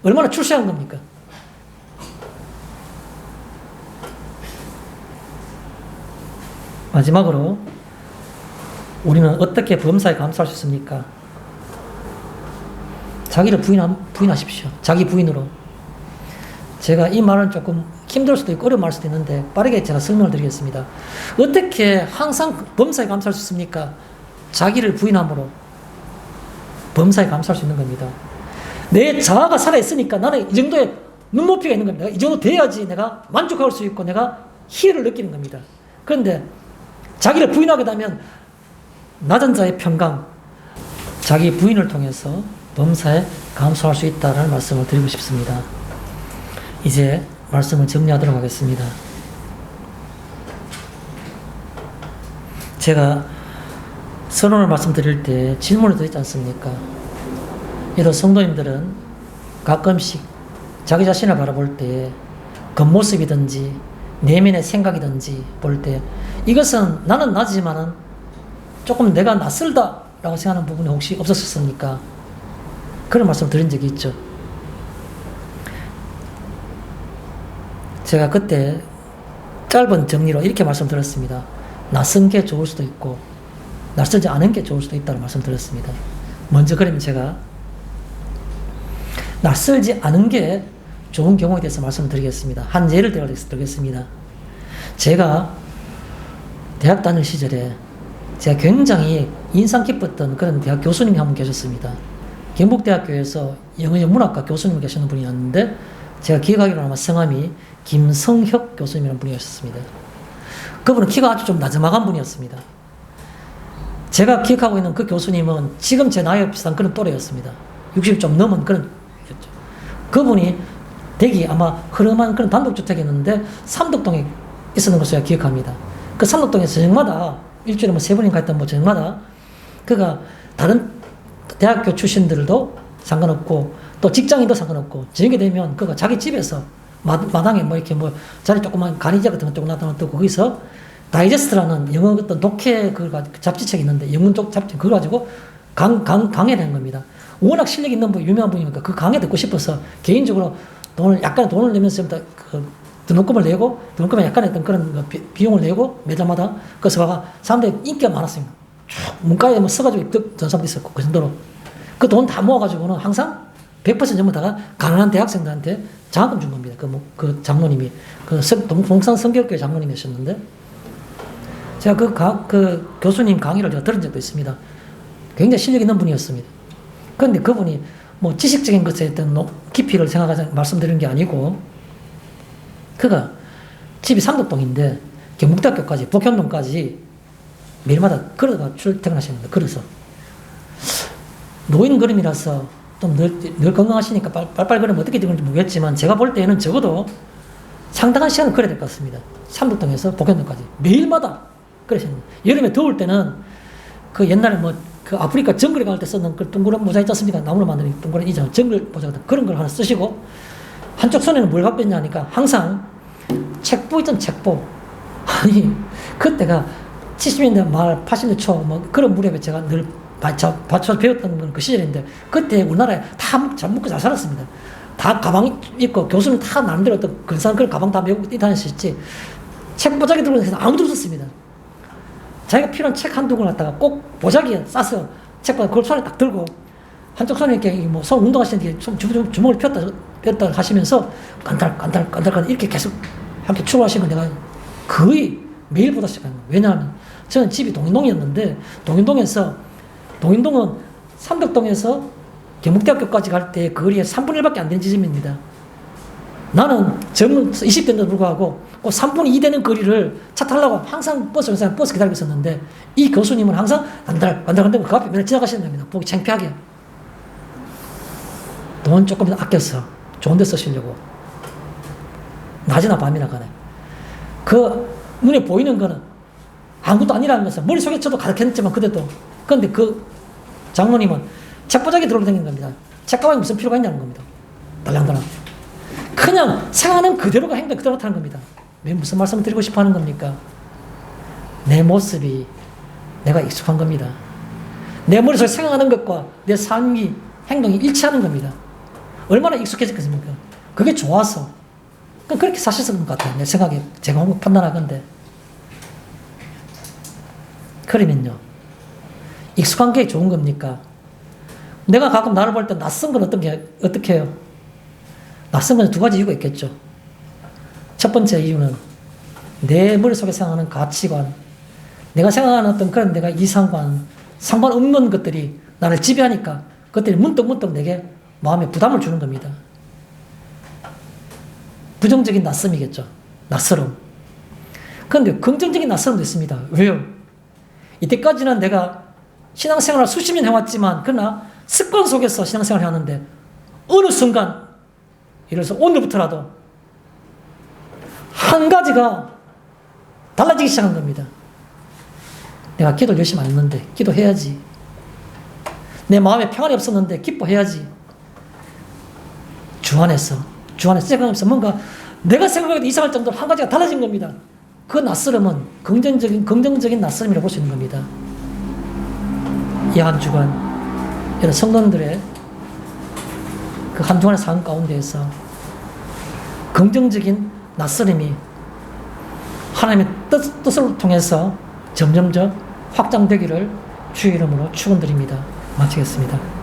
얼마나 출세한 겁니까? 마지막으로 우리는 어떻게 범사에 감사할 수 있습니까? 자기를 부인하십시오. 자기 부인으로. 제가 이 말은 조금 힘들 수도 있고 어려운 말 수도 있는데 빠르게 제가 설명을 드리겠습니다. 어떻게 항상 범사에 감사할 수 있습니까? 자기를 부인함으로 범사에 감사할 수 있는 겁니다. 내 자아가 살아있으니까 나는 이 정도의 눈높이가 있는 겁니다. 이 정도 돼야지 내가 만족할 수 있고 내가 희열을 느끼는 겁니다. 그런데 자기를 부인하게 되면 낮은 자의 평강, 자기 부인을 통해서 범사에 감사할 수 있다는 말씀을 드리고 싶습니다. 이제 말씀을 정리하도록 하겠습니다. 제가 선언을 말씀드릴 때 질문을 드리지 않습니까? 이런 성도님들은 가끔씩 자기 자신을 바라볼 때 겉모습이든지 내면의 생각이든지 볼 때 이것은 나는 나지만은 조금 내가 낯설다라고 생각하는 부분이 혹시 없었습니까? 그런 말씀 드린 적이 있죠. 제가 그때 짧은 정리로 이렇게 말씀드렸습니다. 낯선 게 좋을 수도 있고 낯설지 않은 게 좋을 수도 있다고 말씀드렸습니다. 먼저 그러면 제가 낯설지 않은 게 좋은 경우에 대해서 말씀드리겠습니다. 한 예를 들겠습니다. 제가 대학 다닐 시절에 제가 굉장히 인상 깊었던 그런 대학 교수님이 한 분 계셨습니다. 경북대학교에서 영어영문학과 교수님 계시는 분이었는데 제가 기억하기로는 아마 성함이 김성혁 교수님이라는 분이었습니다. 그분은 키가 아주 좀 나지막한 분이었습니다. 제가 기억하고 있는 그 교수님은 지금 제 나이와 비슷한 그런 또래였습니다. 60 좀 넘은 그런 그분이 댁이 아마 흐름한 그런 단독주택이었는데 삼덕동에 있었는 것을 제가 기억합니다. 그 삼덕동에서 저녁마다 일주일에 뭐 3번인가 했던 뭐 저녁마다 그가 다른 대학교 출신들도 상관없고 또 직장인도 상관없고 저녁에 되면 그가 자기 집에서 마당에 뭐 이렇게 뭐 자리 조그만 간이자 같은 거 조금 놔두고 거기서 다이제스트라는 영어 어떤 독해 그 잡지책이 있는데 영문 쪽 잡지 그거 가지고 강의를 한 겁니다. 워낙 실력 있는 분, 유명한 분이니까 그 강의 듣고 싶어서 개인적으로 약간 돈을 내면서 그 등록금을 내고 등록금에 약간 했던 그런 비용을 내고 매달마다 그래서 와가 사람들이 인기가 많았습니다. 문과에 뭐 써가지고 입덕 전사도 있었고 그 정도로 그 돈 다 모아가지고는 항상 100% 전부 다가 가난한 대학생들한테 장학금 준 겁니다. 그 장로님이 동산 성결교회 장로님이셨는데 제가 그 교수님 강의를 제가 들은 적도 있습니다. 굉장히 실력 있는 분이었습니다. 그런데 그분이 뭐 지식적인 것에 어떤 깊이를 생각하자 말씀드리는 게 아니고 그가 집이 삼덕동인데 경북대학교까지 북현동까지 매일마다 걸어가 출퇴근하시는데 걸어서 노인 걸음이라서 좀 늘 건강하시니까 빨빨 걸으면 어떻게 되는지 모르겠지만 제가 볼 때는 적어도 상당한 시간을 걸어야 될 것 같습니다. 삼덕동에서 북현동까지 매일마다 그러시는 여름에 더울 때는 그 옛날에 뭐 그 아프리카 정글에 갈 때 쓰는 그 둥그런 모자 있지 않습니까? 나무로 만드는 둥그런 이전 정글 모자 같은 그런 걸 하나 쓰시고 한쪽 손에는 뭘 갖고 있냐 하니까 항상 책보 있던 책보. 아니 그때가 70년대 말 80년대 초 뭐 그런 무렵에 제가 늘 받쳐 배웠던 건 그 시절인데 그때 우리나라에 다 잘 먹고 잘 살았습니다. 다 가방 있고 교수는 다 나름대로 어떤 근사한 그런 가방 다 메고 다녔었지 책 보자기 들고 다니는 아무도 없었습니다. 자기가 필요한 책 한두 권 갖다가 꼭 보자기에 싸서 책보다 그걸 손에 딱 들고 한쪽 손에 이렇게 뭐 손 운동하시는 게 주먹을 폈다 하시면서 간달 이렇게 계속 함께 출발하시는 건 내가 거의 매일 보다 시작한 거예요. 왜냐하면 저는 집이 동인동이었는데 동인동은 삼덕동에서 경북대학교까지 갈 때 그 거리에 3분의 1밖에 안 되는 지점입니다. 나는 젊은 20대인데도 불구하고 그 3분의 2 되는 거리를 차 타려고 항상 버스 기다리고 있었는데 이 교수님은 항상 간달 그 앞에 맨날 지나가시는 겁니다. 보기 창피하게. 돈 조금 아껴서 좋은 데 쓰시려고. 낮이나 밤이나 간에. 그 눈에 보이는 거는 아무것도 아니라는 것은 머릿속에 저도 가득했지만 그래도 그런데 그 장로님은 책보자기 들고 다니는 겁니다. 책가방이 무슨 필요가 있냐는 겁니다. 달랑달랑. 그냥 생각하는 그대로가 행동 그대로 타는 겁니다. 왜 무슨 말씀을 드리고 싶어 하는 겁니까? 내 모습이 내가 익숙한 겁니다. 내 머릿속에 생각하는 것과 내 삶이 행동이 일치하는 겁니다. 얼마나 익숙해졌겠습니까? 그게 좋아서 그렇게 사셨을 것 같아요. 내 생각에 제가 판단하건데 그러면요 익숙한 게 좋은 겁니까? 내가 가끔 나를 볼 때 낯선 건 어떻게 해요? 낯선 건 두 가지 이유가 있겠죠. 첫 번째 이유는 내 머릿속에 생각하는 가치관, 내가 생각하는 어떤 그런 내가 이상관, 상관없는 것들이 나를 지배하니까 그것들이 문득 내게 마음에 부담을 주는 겁니다. 부정적인 낯섦이겠죠. 낯설음. 그런데 긍정적인 낯설음도 있습니다. 왜요? 이때까지는 내가 신앙생활을 수십 년 해왔지만 그러나 습관 속에서 신앙생활을 해왔는데 어느 순간 예를 들어서 오늘부터라도 한 가지가 달라지기 시작한 겁니다. 내가 기도를 열심히 안 했는데 기도해야지. 내 마음에 평안이 없었는데 기뻐해야지. 주 안에서 생각하면서 뭔가 내가 생각해도 이상할 정도로 한 가지가 달라진 겁니다. 그 낯설음은 긍정적인 낯설음이라고 볼 수 있는 겁니다. 이 한 주간 여러 성도님들의 그 한 주간의 삶 가운데에서 긍정적인 낯설음이 하나님의 뜻을 통해서 점점점 확장되기를 주의 이름으로 축원드립니다. 마치겠습니다.